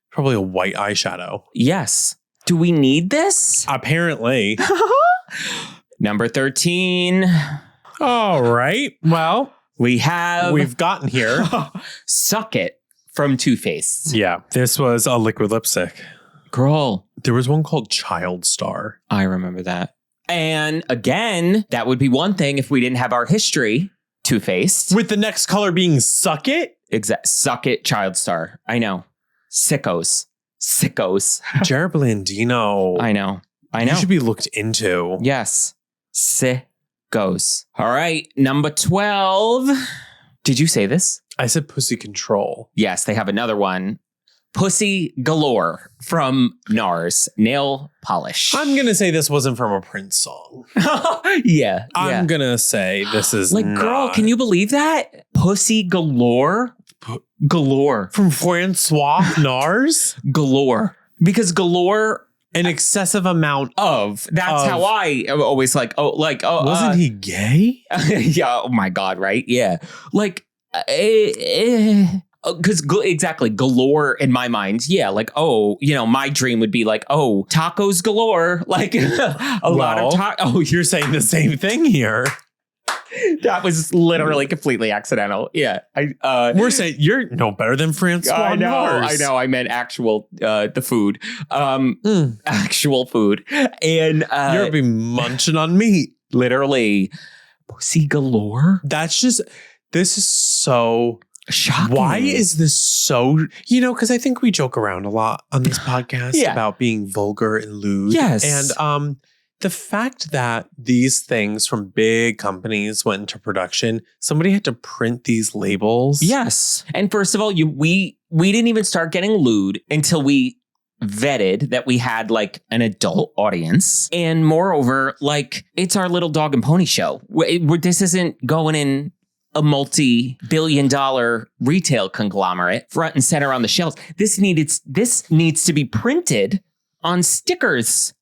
Probably a white eyeshadow. Yes. Do we need this? Apparently. Number 13. All right. Well, we've gotten here. Suck It from Too Faced. Yeah. This was a liquid lipstick. Girl. There was one called Child Star. I remember that. And again, that would be one thing if we didn't have our history. Too Faced. With the next color being Suck It? Suck It, Child Star. I know. Sickos. Jared Blandino. I know. You should be looked into. Yes. Sickos. All right. Number 12. Did you say this? I said Pussy Control. Yes, they have another one. Pussy Galore from NARS. Nail polish. I'm going to say this wasn't from a Prince song. Yeah. I'm going to say this is like, girl, can you believe that? Pussy Galore? Galore. From Francois NARS? Galore. Because galore, an excessive amount of. That's how I always wasn't he gay? Yeah. Oh my God. Right. Yeah. Like, because exactly galore in my mind. Yeah. Like, my dream would be like, tacos galore. Like a lot of tacos. Oh, you're saying the same thing here. That was literally completely accidental. Yeah. We're saying you're no better than Francois. I know. NARS. I know. I meant actual, the food, actual food. And you'll be munching on meat. Literally. Pussy galore. This is so shocking. Why is this so, because I think we joke around a lot on this podcast about being vulgar and lewd. Yes. And, the fact that these things from big companies went into production, somebody had to print these labels. Yes. And first of all, we didn't even start getting lewd until we vetted that we had like an adult audience. And moreover, like it's our little dog and pony show. This isn't going in a multi-billion-dollar retail conglomerate front and center on the shelves. This needs to be printed on stickers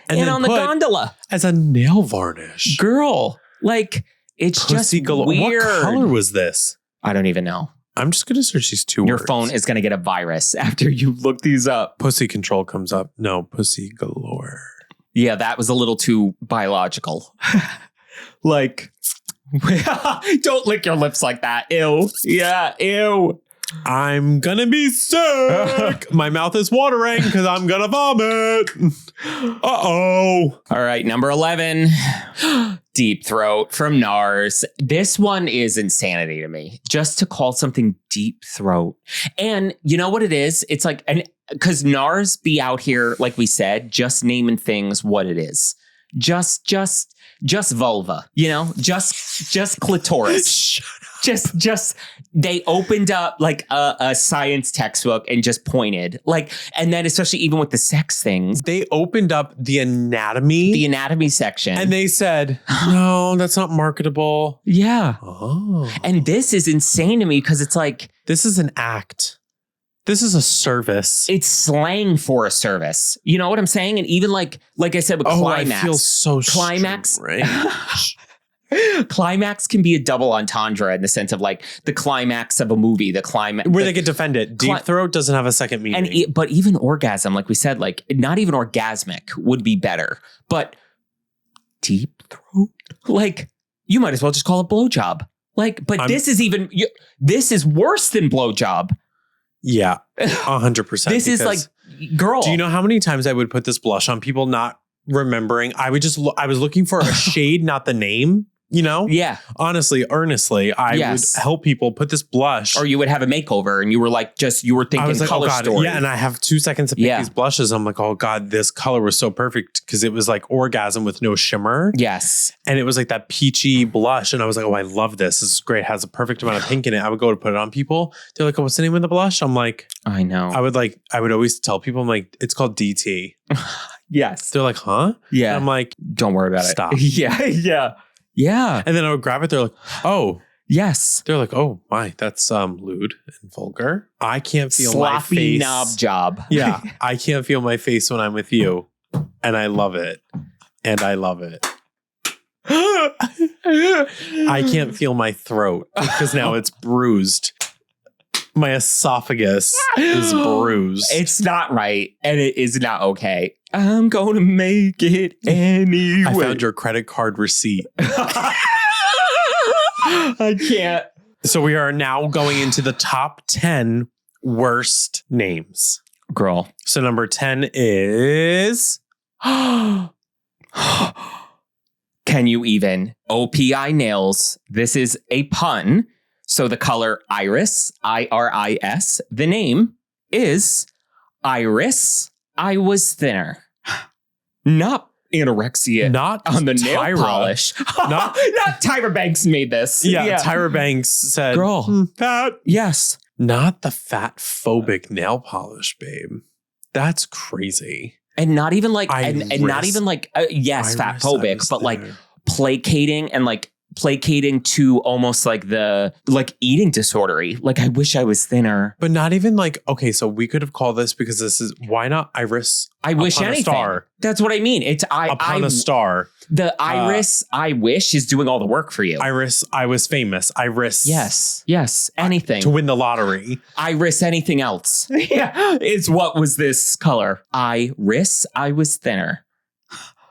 and on the gondola as a nail varnish. Girl, like it's Pussy just galore. weird. What color was this? I don't even know. I'm just going to search these two Your words. phone is going to get a virus after you look these up. Pussy Control comes up. No, Pussy Galore. Yeah, that was a little too biological. Like, don't lick your lips like that. Ew. Yeah, ew. I'm gonna be sick. My mouth is watering because I'm gonna vomit. Uh-oh. All right, number 11. Deep Throat from NARS. This one is insanity to me. Just to call something Deep Throat. And you know what it is? It's like, because NARS be out here, like we said, just naming things what it is. Just vulva, just clitoris. just they opened up like a science textbook and just pointed like, and then especially even with the sex things, they opened up the anatomy section, and they said, no, that's not marketable. Yeah. Oh, and this is insane to me because it's like, this is an act. This is a service. It's slang for a service. You know what I'm saying? And even like I said with climax, I feel so climax. strange. Climax can be a double entendre in the sense of like the climax of a movie, the climax where they get defended. Deep throat doesn't have a second meaning. And but even orgasm, like we said, like not even orgasmic would be better, but deep throat, like you might as well just call it blowjob. Like, but this is worse than blowjob. Yeah, 100%. This is like, girl. Do you know how many times I would put this blush on people not remembering? I would I was looking for a shade, not the name. You know? Yeah. Honestly, earnestly, I would help people put this blush. Or you would have a makeover and you were like, you were thinking like, color story. Yeah, and I have 2 seconds to pick these blushes. I'm like, oh God, this color was so perfect because it was like orgasm with no shimmer. Yes. And it was like that peachy blush. And I was like, oh, I love this. This is great. It has a perfect amount of pink in it. I would go to put it on people. They're like, oh, what's the name of the blush? I'm like, I know. I would always tell people, I'm like, it's called DT. Yes. They're like, huh? Yeah. And I'm like, don't worry about stop. it. Yeah. Yeah. And then I would grab it. They're like, oh. Yes. They're like, oh my, that's lewd and vulgar. I can't feel sloppy my face. knob job. Yeah. I can't feel my face when I'm with you. And I love it. And I love it. I can't feel my throat because now it's bruised. My esophagus is bruised. It's not right. And it is not okay. I'm going to make it anyway. I found your credit card receipt. I can't. So we are now going into the top 10 worst names. Girl. So number 10 is... Can you even? OPI nails. This is a pun. So the color iris, IRIS. The name is Iris. I was thinner. Not anorexia. Not on the nail Tyra. polish. Not Tyra Banks made this. Yeah. Tyra Banks said, girl, fat. Yes. Not the fat phobic nail polish, babe. That's crazy. And not even like, and not even like, yes, fat phobic, but like placating and like placating to almost like the like eating disordery. Like, I wish I was thinner. But not even like, okay, so we could have called this because this is, why not Iris? I wish anything. Star. That's what I mean. It's upon a star. The Iris I wish is doing all the work for you. Iris, I was famous. Iris. Yes. Anything. To win the lottery. Iris, anything else. Yeah. Is what was this color? Iris, I was thinner.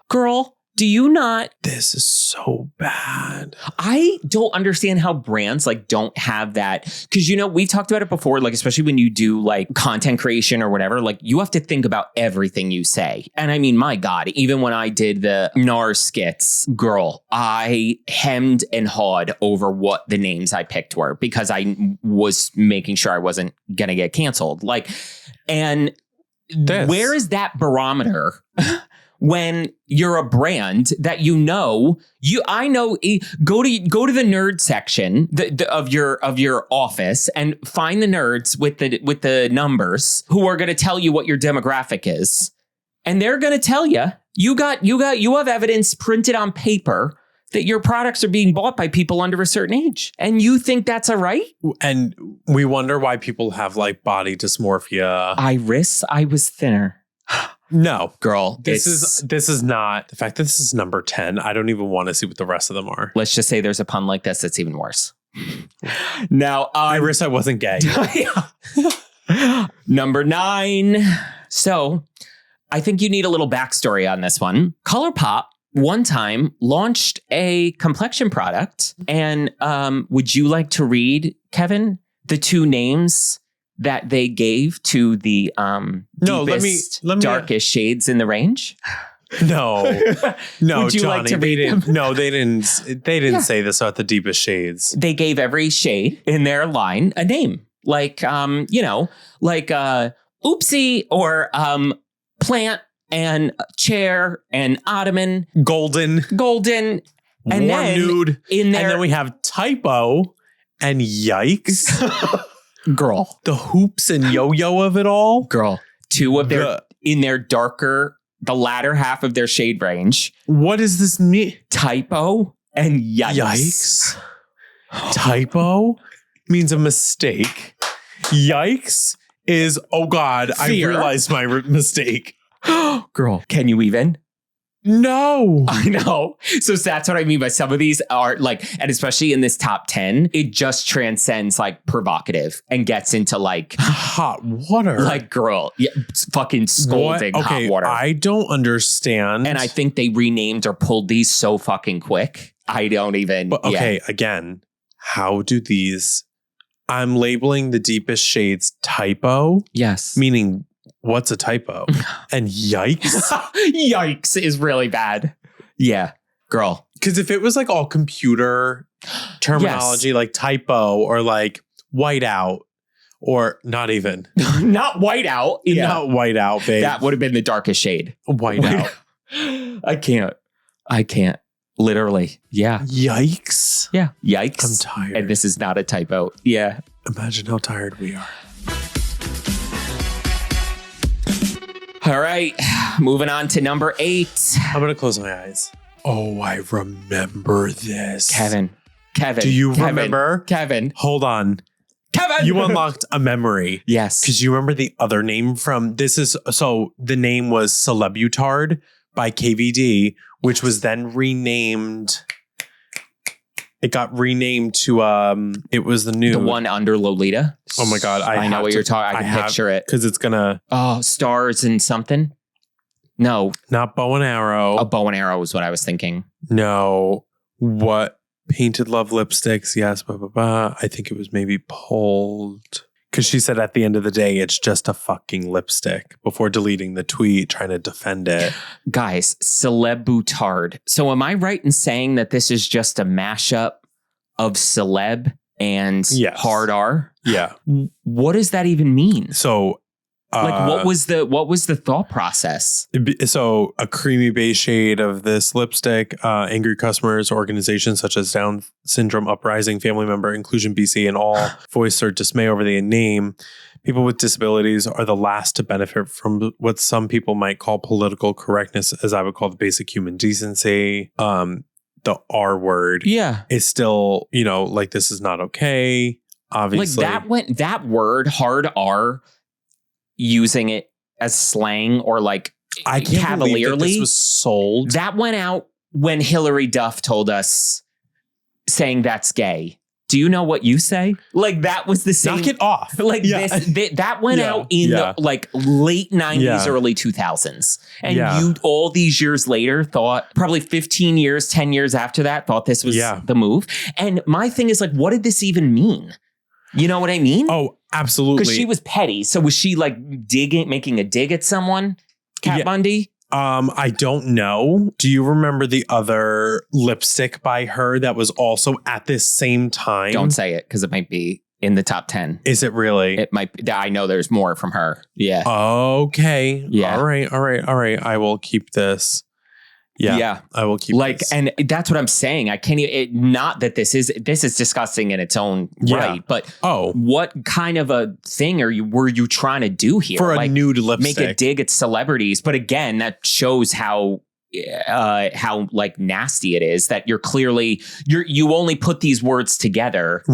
Girl. Do you not? This is so bad. I don't understand how brands like don't have that. Because, you know, we've talked about it before, like, especially when you do like content creation or whatever, like you have to think about everything you say. And I mean, my God, even when I did the NARS skits, girl, I hemmed and hawed over what the names I picked were because I was making sure I wasn't going to get canceled. Like, and where is that barometer? When you're a brand that go to the nerd section of your office and find the nerds with the numbers who are going to tell you what your demographic is, and they're going to tell you you have evidence printed on paper that your products are being bought by people under a certain age, and you think that's all right? And we wonder why people have like body dysmorphia. Iris, I was thinner. No, girl, this is not the fact that this is number 10. I don't even want to see what the rest of them are. Let's just say there's a pun like this that's even worse. Now, Iris, I wasn't gay. Number 9. So I think you need a little backstory on this one. ColourPop one time launched a complexion product. And would you like to read, Kevin, the 2 names that they gave to the deepest, darkest shades in the range? No, Would you Johnny, like to read them? No, they didn't say this about the deepest shades. They gave every shade in their line a name, like oopsie or plant and chair and ottoman, golden, and warm then nude, in there, and then we have typo And yikes. Girl. The hoops and yo-yo of it all. Girl. Two of their, in their darker, the latter half of their shade range. What does this mean? Typo and yikes. Typo means a mistake. Yikes is, oh God, Fear. I realized my mistake. Girl, can you even? No. I know. So that's what I mean by some of these are like, and especially in this top 10, it just transcends like provocative and gets into like hot water. Like, girl, yeah, fucking scolding hot water. I don't understand. And I think they renamed or pulled these so fucking quick. I don't even. But okay, again, how do these? I'm labeling the deepest shades typo. Yes. Meaning, what's a typo? And yikes. Yikes is really bad. Yeah, girl. Because if it was like all computer terminology, like typo or like whiteout, or not even. Not whiteout. Yeah. Not whiteout, babe. That would have been the darkest shade. Whiteout. I can't. Literally. Yeah. Yikes. Yeah. Yikes. I'm tired. And this is not a typo. Yeah. Imagine how tired we are. All right. Moving on to number 8. I'm going to close my eyes. Oh, I remember this. Kevin. Do you remember? Kevin. Hold on. Kevin. You unlocked a memory. Yes. Because you remember the other name from this is so the name was Celebutard by KVD, which was then renamed. It got renamed to it was the one under Lolita. Oh my God. I know what you're talking. I can picture it. Because it's gonna stars and something. No. Not bow and arrow. A bow and arrow is what I was thinking. No. What? Painted Love lipsticks. Yes. Blah, blah, blah. I think it was maybe pulled. Because she said at the end of the day, it's just a fucking lipstick before deleting the tweet, trying to defend it. Guys, Celebutard. So am I right in saying that this is just a mashup of celeb and hard R? Yeah. What does that even mean? So like what was the thought process? So a creamy beige shade of this lipstick, angry customers, organizations such as Down Syndrome Uprising, Family Member Inclusion BC, and all voice their dismay over the name. People with disabilities are the last to benefit from what some people might call political correctness, as I would call the basic human decency. The R word is still, like this is not okay. Obviously. Like that word, hard R, using it as slang or like I can't cavalierly. Believe that this was sold. That went out when Hillary Duff told us saying that's gay. Do you know what you say? Like that was the same. Knock it off. Like that went out in the like late 90s, early 2000s. And you all these years later thought probably 15 years, 10 years after that thought this was the move. And my thing is like, what did this even mean? You know what I mean? Oh, absolutely. Because she was petty. So was she like making a dig at someone? Kat Bundy? I don't know. Do you remember the other lipstick by her that was also at this same time? Don't say it because it might be in the top 10. Is it really? It might be. I know there's more from her. Yeah. Okay. Yeah. All right. I will keep this. Yeah. I will keep this. And that's what I'm saying. I can't even, not that this is disgusting in its own right, but what kind of a thing were you trying to do here? For a nude lipstick. Make a dig at celebrities. But again, that shows how like nasty it is that you only put these words together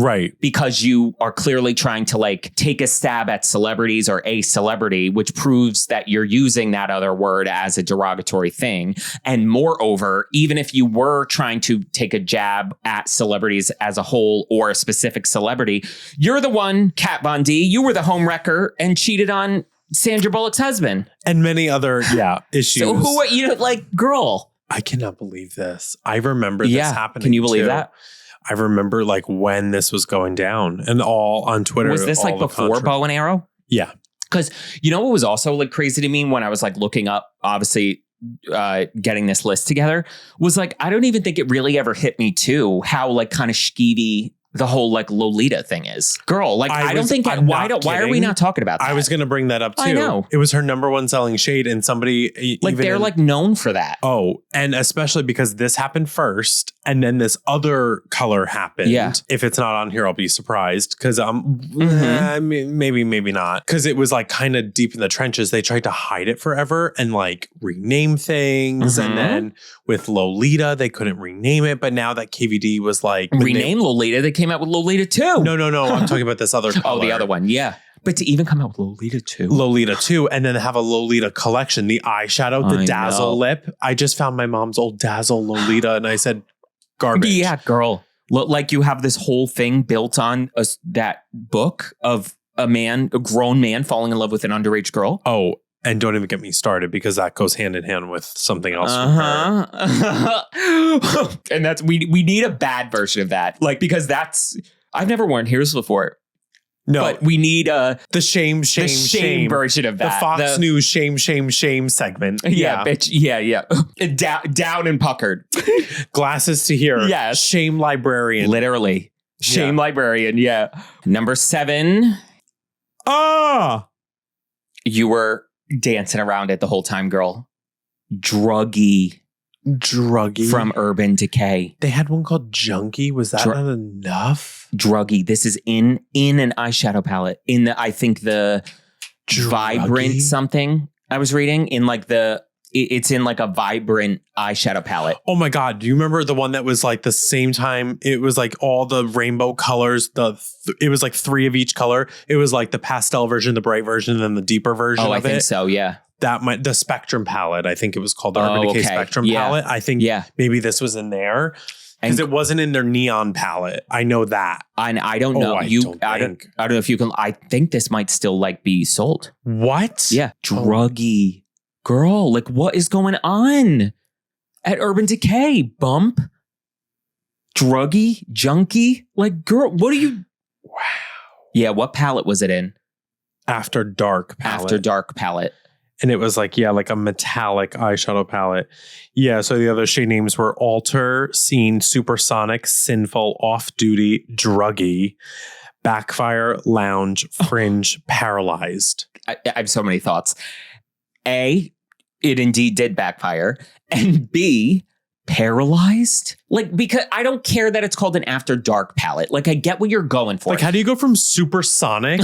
because you are clearly trying to like take a stab at celebrities or a celebrity, which proves that you're using that other word as a derogatory thing. And moreover, even if you were trying to take a jab at celebrities as a whole or a specific celebrity, you're the one, Kat Von D, you were the homewrecker and cheated on Sandra Bullock's husband. And many other issues. So who are you, like, girl? I cannot believe this. I remember this happening. Can you believe that? I remember like when this was going down and all on Twitter. Was this like before Bow and Arrow? Yeah. Because you know what was also like crazy to me when I was like looking up, obviously getting this list together was like, I don't even think it really ever hit me too how like kind of skeevy the whole like Lolita thing is. Girl, like I don't think why are we not talking about that? I was going to bring that up too. I know. It was her number one selling shade, and somebody like they're like known for that. Oh, and especially because this happened first and then this other color happened. Yeah. If it's not on here, I'll be surprised because maybe not. Because it was like kind of deep in the trenches. They tried to hide it forever and like rename things. And then with Lolita, they couldn't rename it. But now that KVD was like rename Lolita, they came out with Lolita 2. No. I'm talking about this other color. Oh, the other one. Yeah. But to even come out with Lolita 2. Lolita 2 and then have a Lolita collection, the eyeshadow, the Dazzle lip. I just found my mom's old Dazzle Lolita and I said, garbage. Yeah, girl. Look like you have this whole thing built on that book of a grown man falling in love with an underage girl. Oh, and don't even get me started because that goes hand in hand with something else. And that's we need a bad version of that. Like, because I've never worn heels before. No, but we need the shame version of that. The Fox News shame segment. Yeah, bitch. Yeah. Down and puckered. Glasses to here. Yes. Shame librarian. Literally. Shame librarian. Yeah. Number 7. You were dancing around it the whole time, girl. Druggy from Urban Decay. They had one called Junkie. Was that not enough? Druggy. This is in an eyeshadow palette. I think the Druggy? Vibrant something I was reading in like it's in like a vibrant eyeshadow palette. Oh my God. Do you remember the one that was like the same time? It was like all the rainbow colors. It was like 3 of each color. It was like the pastel version, the bright version, and then the deeper version of it. I think so. Yeah. The Spectrum palette. I think it was called the Urban Decay Spectrum palette. I think maybe this was in there. Because it wasn't in their neon palette. I know that. And I don't know. I don't know if you can. I think this might still like be sold. What? Yeah. Druggy. Girl, like what is going on at Urban Decay? Bump? Druggy? Junkie? Like, girl, what are you? Wow. Yeah, what palette was it in? After Dark palette. And it was like, like a metallic eyeshadow palette. Yeah, so the other shade names were Alter, Scene, Supersonic, Sinful, Off Duty, Druggy, Backfire, Lounge, Fringe, Paralyzed. I have so many thoughts. A, it indeed did backfire. And B, Paralyzed? Like, because I don't care that it's called an After Dark palette. Like, I get what you're going for. Like, how do you go from Supersonic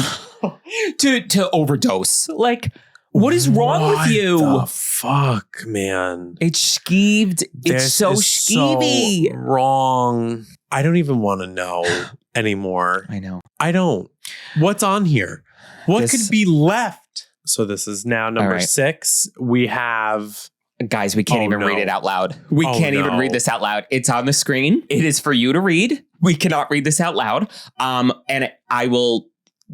to Overdose? Like, what is wrong with you? What the fuck, man? It's skeeved. It's so skeevy. So wrong. I don't even want to know anymore. I know. I don't. What's on here? What could be left? So this is now number 6. We have... Guys, we can't even read it out loud. We can't even read this out loud. It's on the screen. It is for you to read. We cannot read this out loud. And I will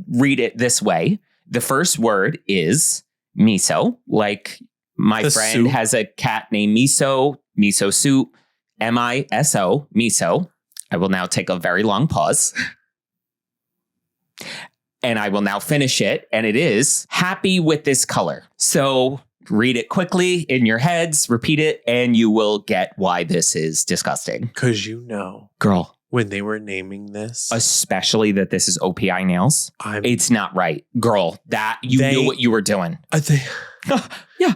read it this way. The first word is... miso, like my friend soup has a cat named Miso soup, MISO, miso. I will now take a very long pause. And I will now finish it. And it is happy with this color. So read it quickly in your heads, repeat it, and you will get why this is disgusting. Because girl, when they were naming this, especially that this is OPI nails, it's not right. Girl, that you knew what you were doing. Yeah.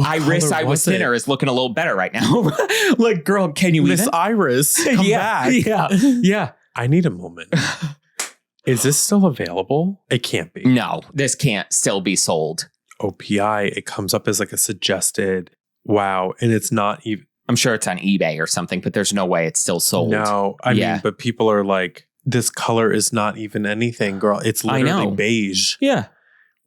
Iris, I was thinner is looking a little better right now. Like, girl, can you Miss Iris, come back. Yeah. I need a moment. Is this still available? It can't be. No, this can't still be sold. OPI, it comes up as like a suggested. Wow. And it's not even. I'm sure it's on eBay or something, but there's no way it's still sold. No, I mean, but people are like, this color is not even anything, girl. It's literally beige. Yeah.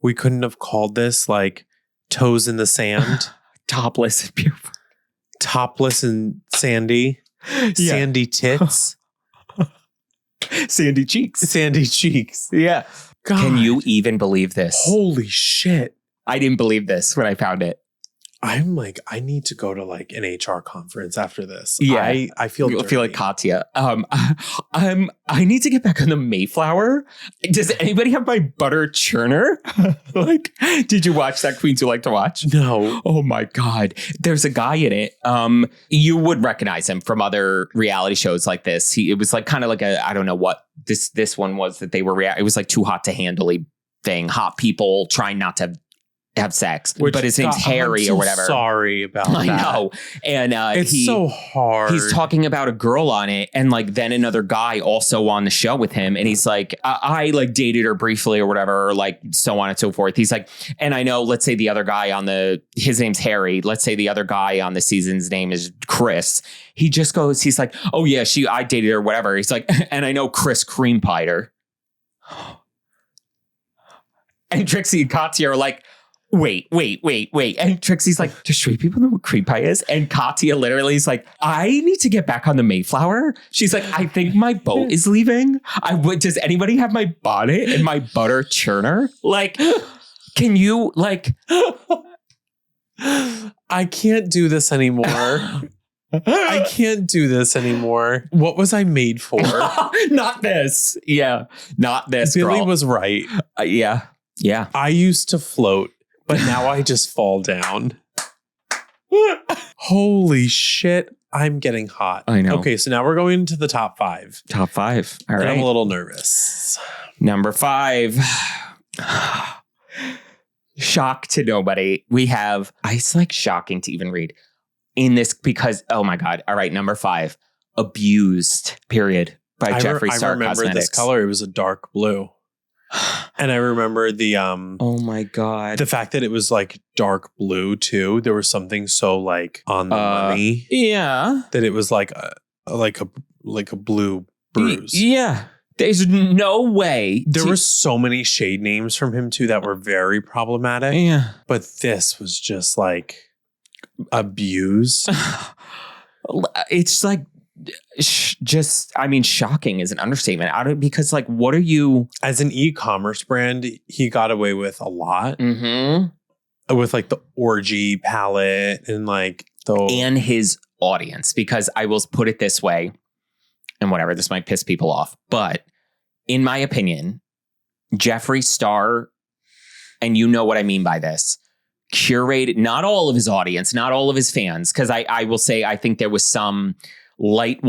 We couldn't have called this like Toes in the Sand. Topless and beautiful. Topless and sandy. Yeah. Sandy tits. Sandy cheeks. Sandy cheeks. Yeah. God. Can you even believe this? Holy shit. I didn't believe this when I found it. I'm like, I need to go to like an HR conference after this. Yeah. I feel I dirty. feel like Katya. I need to get back on the Mayflower. Does anybody have my butter churner? Like, did you watch that Queens Who Like to Watch? No. Oh my God. There's a guy in it. You would recognize him from other reality shows like this. It was like kind of like I don't know what this one was that they were it was like Too Hot to Handle thing. Hot people trying not to have sex, but his name's Harry or whatever. Sorry about that. I know. And it's so hard. He's talking about a girl on it, and like then another guy also on the show with him, and he's like, I like dated her briefly or whatever, or like so on and so forth. He's like, and I know, let's say the other guy his name's Harry. Let's say the other guy on the season's name is Chris. He just goes, he's like, oh yeah, I dated her, whatever. He's like, and I know Chris cream pied her. And Trixie and Katya are like, wait. And Trixie's like, do straight people know what cream pie is? And Katya literally is like, I need to get back on the Mayflower. She's like, I think my boat is leaving. Does anybody have my bonnet and my butter churner? Like, can you like... I can't do this anymore. I can't do this anymore. What was I made for? Not this. Yeah. Not this, Billy girl. was right. Yeah. I used to float, but now I just fall down. Holy shit. I'm getting hot. I know. Okay, so now we're going to the top 5. Top 5. All right. I'm a little nervous. Number 5. Shock to nobody. We have, it's like shocking to even read in this because, oh my God. All right. Number 5, Abused, period, by Jeffree Star. I remember Cosmetics. this color. It was a dark blue. And I remember the oh my God, the fact that it was like dark blue too. There was something so like on the money. Yeah. That it was like a blue bruise. Yeah. There's no way. There were so many shade names from him too that were very problematic. Yeah. But this was just like abuse. It's like shocking is an understatement. Because like, what are you as an e-commerce brand? He got away with a lot with like the orgy palette and like and his audience. Because I will put it this way, and whatever, this might piss people off, but in my opinion, Jeffree Star, and you know what I mean by this, curated not all of his audience, not all of his fans, because I will say I think there was some light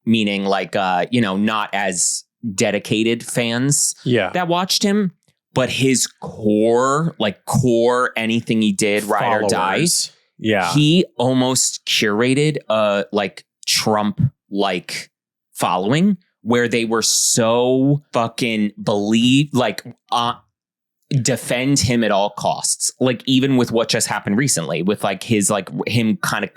meaning like not as dedicated fans that watched him, but his core anything he did, ride or die, he almost curated like Trump like following where they were so fucking defend him at all costs. Like even with what just happened recently with like his like him kind of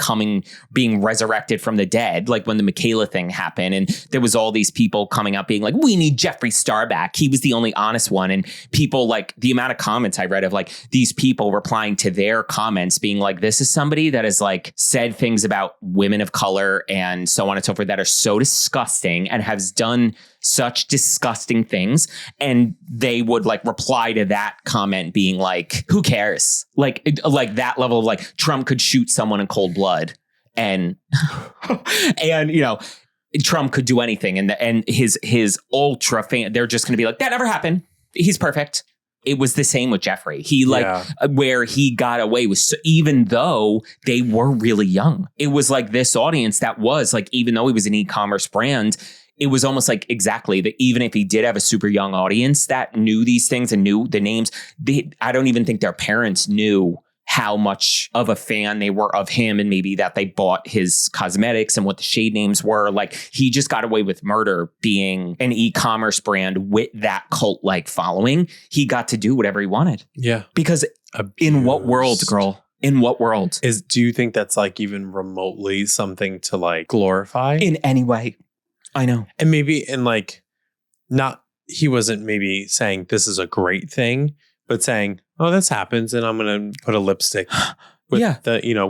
being resurrected from the dead, like when the Michaela thing happened and there was all these people coming up being like, we need Jeffree Star back. He was the only honest one. And people like the amount of comments I read of like these people replying to their comments being like, this is somebody that has like said things about women of color and so on and so forth that are so disgusting and has done such disgusting things. And they would like reply to that comment being like, who cares? Like that level of like Trump could shoot someone in cold blood and Trump could do anything. And his ultra fan, they're just going to be like, that never happened. He's perfect. It was the same with Jeffree. He where he got away with, even though they were really young, it was like this audience that was like, even though he was an e-commerce brand, it was almost like exactly that. Even if he did have a super young audience that knew these things and knew the names, I don't even think their parents knew how much of a fan they were of him and maybe that they bought his cosmetics and what the shade names were. Like he just got away with murder being an e-commerce brand with that cult like following. He got to do whatever he wanted. Yeah. Because in what world, girl? In what world? Do you think that's like even remotely something to like glorify? In any way. I know. And maybe he wasn't maybe saying this is a great thing, but saying, oh, this happens and I'm going to put a lipstick with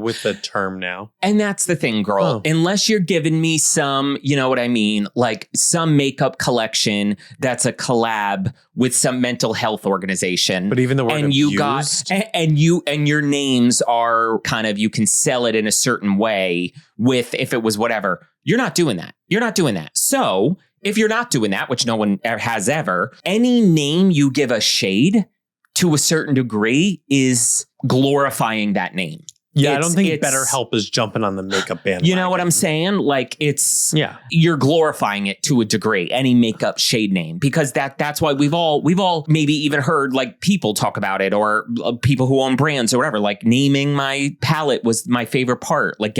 with the term now. And that's the thing, girl. Unless you're giving me some, you know what I mean, like some makeup collection that's a collab with some mental health organization. But even the word and abused. you got and your names are kind of, you can sell it in a certain way with, if it was whatever. You're not doing that. You're not doing that. So if you're not doing that, which no one has ever, any name you give a shade to a certain degree is glorifying that name. Yeah, I don't think BetterHelp is jumping on the makeup bandwagon. You know what I'm saying? Like you're glorifying it to a degree, any makeup shade name, because that's why we've all maybe even heard like people talk about it, or people who own brands or whatever, like naming my palette was my favorite part, like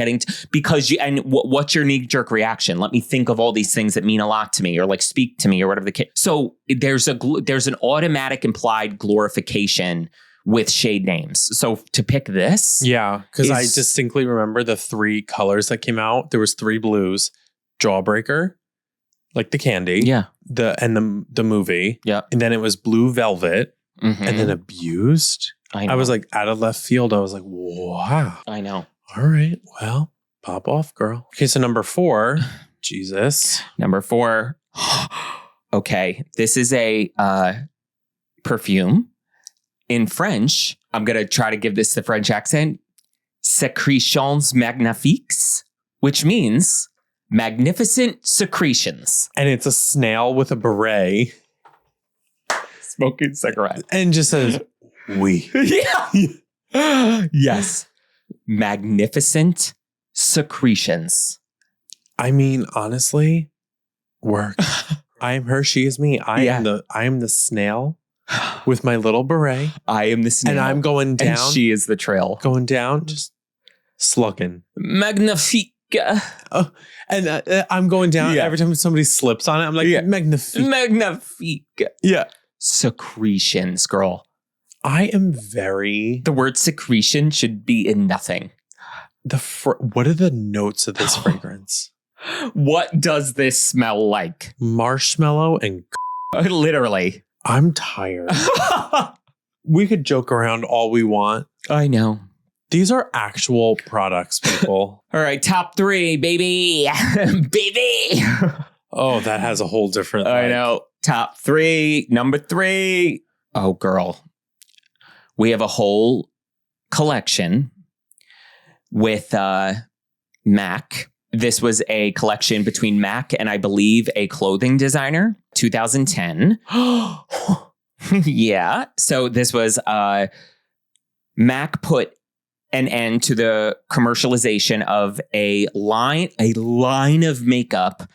what's your knee jerk reaction? Let me think of all these things that mean a lot to me or like speak to me or whatever the case. So there's an automatic implied glorification with shade names. So to pick this. Yeah, because I distinctly remember the 3 colors that came out. There was 3 blues, Jawbreaker, like the candy. Yeah. The movie. Yeah. And then it was Blue Velvet. Mm-hmm. And then Abused. I was like out of left field. I was like, wow. I know. All right. Well, pop off, girl. Okay, so number 4. Jesus. Number 4. Okay. This is a perfume. In French, I'm going to try to give this the French accent, Secretions Magnifiques, which means magnificent secretions. And it's a snail with a beret. Smoking cigarette. And just says, oui. Yeah. Yes. Magnificent secretions. I mean, honestly, work. I am her, she is me. I am the snail. With my little beret. I am the snail. And I'm going down. And she is the trail. Going down, just slugging. Magnifique. Oh, and I'm going down. Yeah. Every time somebody slips on it, I'm like, magnifique. Magnifique. Yeah. Secretions, girl. I am very... The word secretion should be in nothing. What are the notes of this fragrance? What does this smell like? Marshmallow and... Literally. I'm tired. We could joke around all we want. I know. These are actual products, people. All right, top 3, baby. Baby. Oh, that has a whole different... I know. Top 3. Number 3. Oh, girl. We have a whole collection with MAC. This was a collection between MAC and I believe a clothing designer, 2010. Yeah. So this was MAC put an end to the commercialization of a line of makeup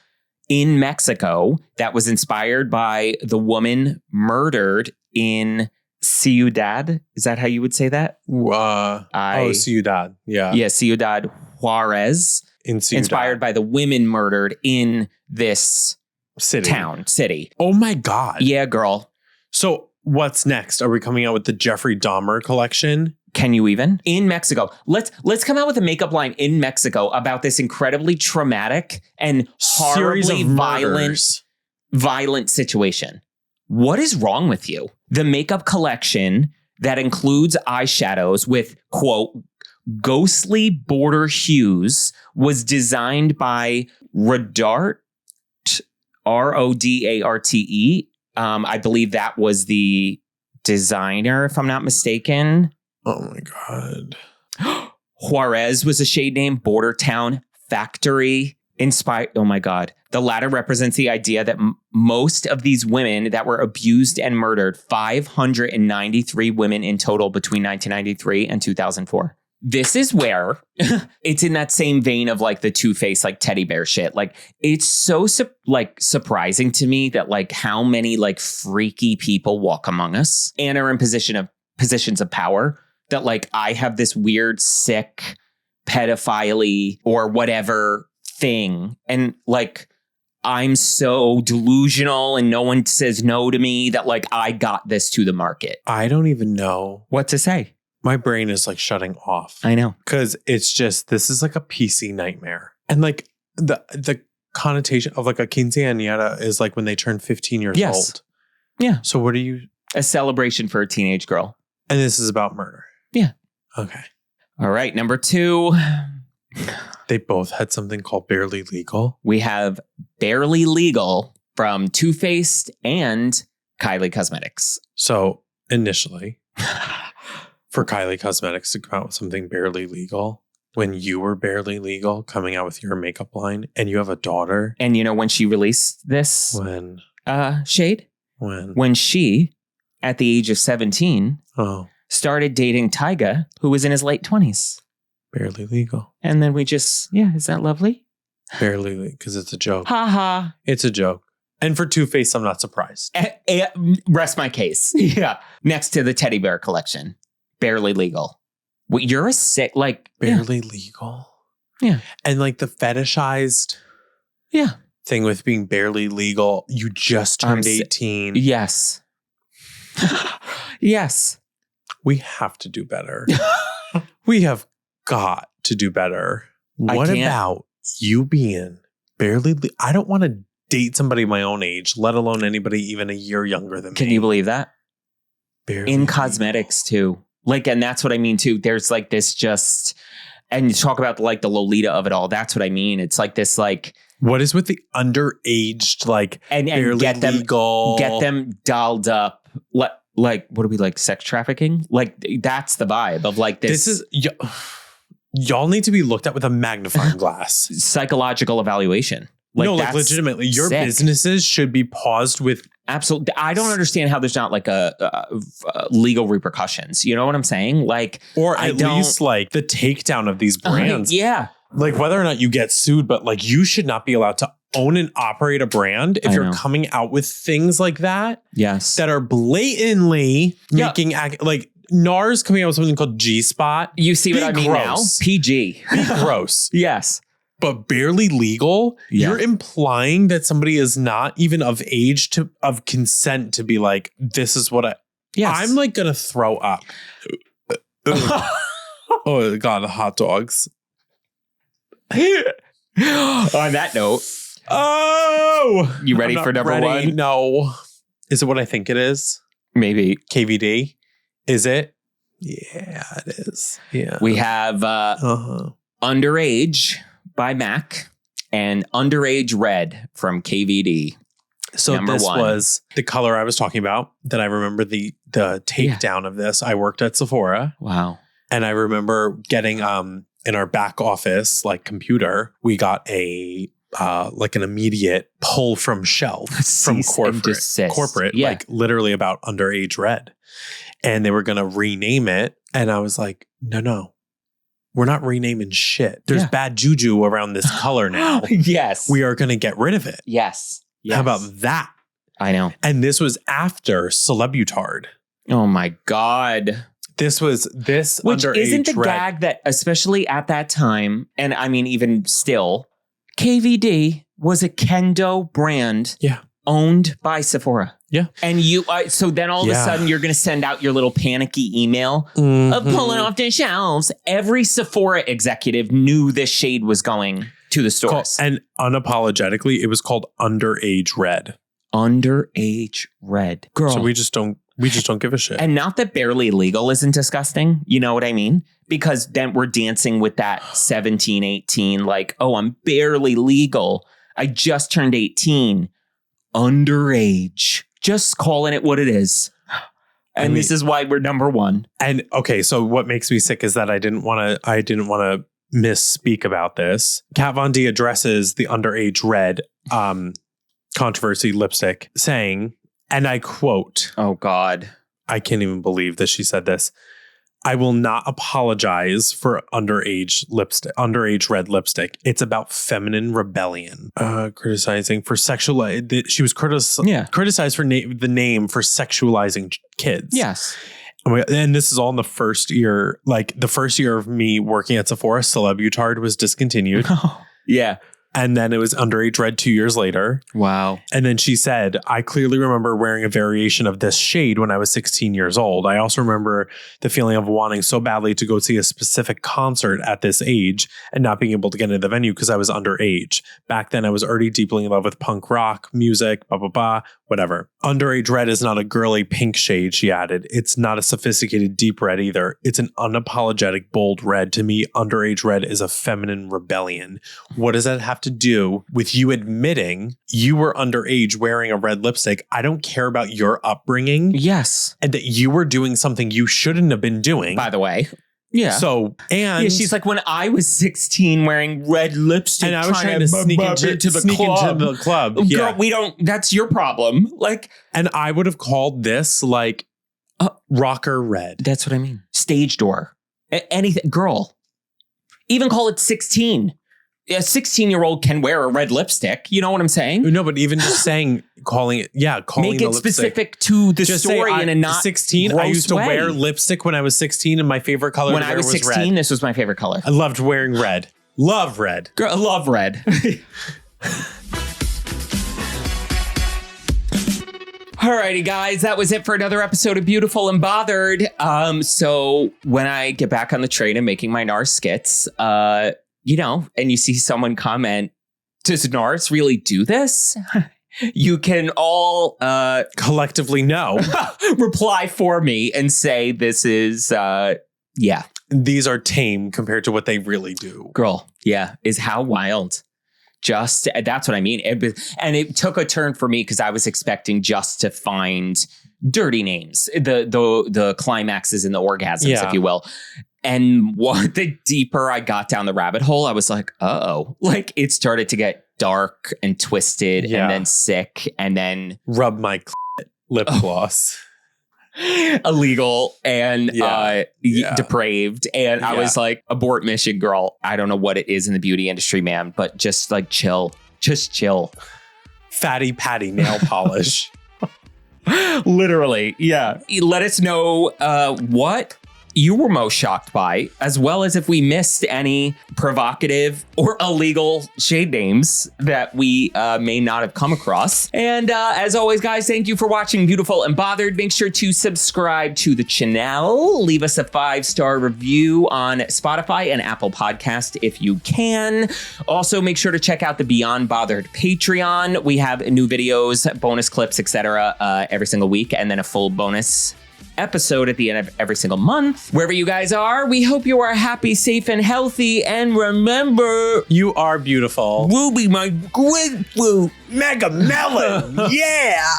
in Mexico that was inspired by the woman murdered in Ciudad. Is that how you would say that? Ciudad. Yeah. Yeah, Ciudad Juarez. Inspired by the women murdered in this city. Oh my God. Yeah, girl. So what's next? Are we coming out with the Jeffrey Dahmer collection? Can you even? In Mexico. Let's come out with a makeup line in Mexico about this incredibly traumatic and horribly violent situation. What is wrong with you? The makeup collection that includes eyeshadows with, quote, ghostly border hues was designed by Rodarte, Rodarte. I believe that was the designer, if I'm not mistaken. Oh my God. Juarez was a shade name. Border Town Factory inspired. Oh my God. The latter represents the idea that most of these women that were abused and murdered, 593 women in total between 1993 and 2004. This is where it's in that same vein of like the Two-Face, like teddy bear shit. Like it's so surprising to me that like how many like freaky people walk among us and are in positions of power, that like I have this weird, sick pedophile or whatever thing. And like, I'm so delusional and no one says no to me that like I got this to the market. I don't even know what to say. My brain is like shutting off. I know. Because it's just, this is like a PC nightmare. And like the connotation of like a quinceañera is like when they turn 15 years old. Yeah. So what are you? A celebration for a teenage girl. And this is about murder. Yeah. Okay. All right, number 2. They both had something called Barely Legal. We have Barely Legal from Too Faced and Kylie Cosmetics. So initially, for Kylie Cosmetics to come out with something barely legal, when you were barely legal coming out with your makeup line and you have a daughter. And you know when she released this shade? When she, at the age of 17, started dating Tyga, who was in his late 20s. Barely legal. And then we just, is that lovely? Barely legal, because it's a joke. Ha ha. It's a joke. And for Too Faced, I'm not surprised. Rest my case. Yeah. Next to the teddy bear collection. Barely legal. Well, you're a sick, barely legal. Yeah. And like the fetishized thing with being barely legal. You just turned 18. Yes. Yes. We have to do better. We have got to do better. What about you being barely I don't want to date somebody my own age, let alone anybody even a year younger than me. Can you believe that? Barely in cosmetics too. And that's what I mean too. There's this just, and you talk about the Lolita of it all. That's what I mean. It's this what is with the underaged and barely get them legal, get them dolled up. What are we sex trafficking? That's the vibe of this. This is y'all need to be looked at with a magnifying glass. Psychological evaluation. Legitimately, your businesses should be paused with. Absolutely. I don't understand how there's not a legal repercussions. You know what I'm saying? Or at least the takedown of these brands. Yeah. Whether or not you get sued, but you should not be allowed to own and operate a brand if you're coming out with things like that. Yes. That are blatantly making NARS coming out with something called G-Spot. You see what I mean now? PG. Be gross. Yes. But barely legal, you're implying that somebody is not even of age of consent to be this is what I'm gonna throw up. Oh God, the hot dogs. On that note. Oh! You ready for number 1? No. Is it what I think it is? Maybe. KVD? Is it? Yeah, it is. Yeah. We have Underage by MAC and Underage Red from KVD. So this was the color I was talking about. That I remember the takedown of this. I worked at Sephora. Wow. And I remember getting in our back office computer, we got a an immediate pull from shelf from corporate, literally about Underage Red. And they were going to rename it. And I was like, no, we're not renaming shit. There's bad juju around this color now. Yes. We are going to get rid of it. Yes. How about that? I know. And this was after Celebutard. Oh my God. This was Which Underage isn't the Red. gag that, especially at that time, and I mean, even still, KVD was a Kendo brand owned by Sephora. Yeah. And so then all of a sudden you're going to send out your little panicky email of pulling off the shelves. Every Sephora executive knew this shade was going to the stores. And unapologetically, it was called Underage Red. Underage Red. Girl. So we just don't give a shit. And not that barely legal isn't disgusting. You know what I mean? Because then we're dancing with that 17, 18, I'm barely legal. I just turned 18. Underage. Just calling it what it is. And this is why we're number 1. And okay, so what makes me sick is that I didn't want to misspeak about this. Kat Von D addresses the Underage Red controversy lipstick saying, and I quote, oh God, I can't even believe that she said this. I will not apologize for underage red lipstick. It's about feminine rebellion. Criticizing for sexual. She was criticized for the name for sexualizing kids. Yes. And this is all in the first year. The first year of me working at Sephora, Celebutard was discontinued. Yeah. And then it was underage red 2 years later. Wow. And then she said, I clearly remember wearing a variation of this shade when I was 16 years old. I also remember the feeling of wanting so badly to go see a specific concert at this age and not being able to get into the venue because I was underage. Back then, I was already deeply in love with punk rock, music, blah, blah, blah, whatever. Underage red is not a girly pink shade, she added. It's not a sophisticated deep red either. It's an unapologetic bold red. To me, underage red is a feminine rebellion. What does that have to do with you admitting you were underage wearing a red lipstick? I don't care about your upbringing. Yes. And that you were doing something you shouldn't have been doing. By the way. Yeah. So, and yeah, she's like, when I was 16 wearing red lipstick, and I was trying to sneak into the club. Girl, we don't, that's your problem. Like, and I would have called this like rocker red. That's what I mean. Stage door. Anything. Girl. Even call it 16. A 16-year-old can wear a red lipstick. You know what I'm saying? No, but even just saying, calling it Make it specific to the just story in a not 16. I used to wear lipstick when I was 16, and my favorite color when I was 16, red. This was my favorite color. I loved wearing red. Love red. Girl, I love red. Alrighty, guys, that was it for another episode of Beautiful and Bothered. So when I get back on the train and making my NARS skits, you know, and you see someone comment, does NARS really do this? You can all collectively no. Reply for me and say this is, yeah. These are tame compared to what they really do. Girl, yeah, is how wild. Just, that's what I mean. And it took a turn for me because I was expecting just to find dirty names, the climaxes and the orgasms, if you will. And the deeper I got down the rabbit hole, I was like, uh-oh. Like, it started to get dark and twisted and then sick and then... Rub my lip gloss. Illegal and depraved. And I was like, abort mission, girl. I don't know what it is in the beauty industry, man, but just like chill. Just chill. Fatty patty nail polish. Literally, yeah. Let us know what you were most shocked by, as well as if we missed any provocative or illegal shade names that we may not have come across. And as always, guys, thank you for watching Beautiful and Bothered. Make sure to subscribe to the channel. Leave us a 5-star review on Spotify and Apple Podcast if you can. Also, make sure to check out the Beyond Bothered Patreon. We have new videos, bonus clips, etc. Every single week, and then a full bonus episode at the end of every single month. Wherever you guys are, we hope you are happy, safe, and healthy. And remember, you are beautiful. We'll be my grapefruit. Mega melon. Yeah.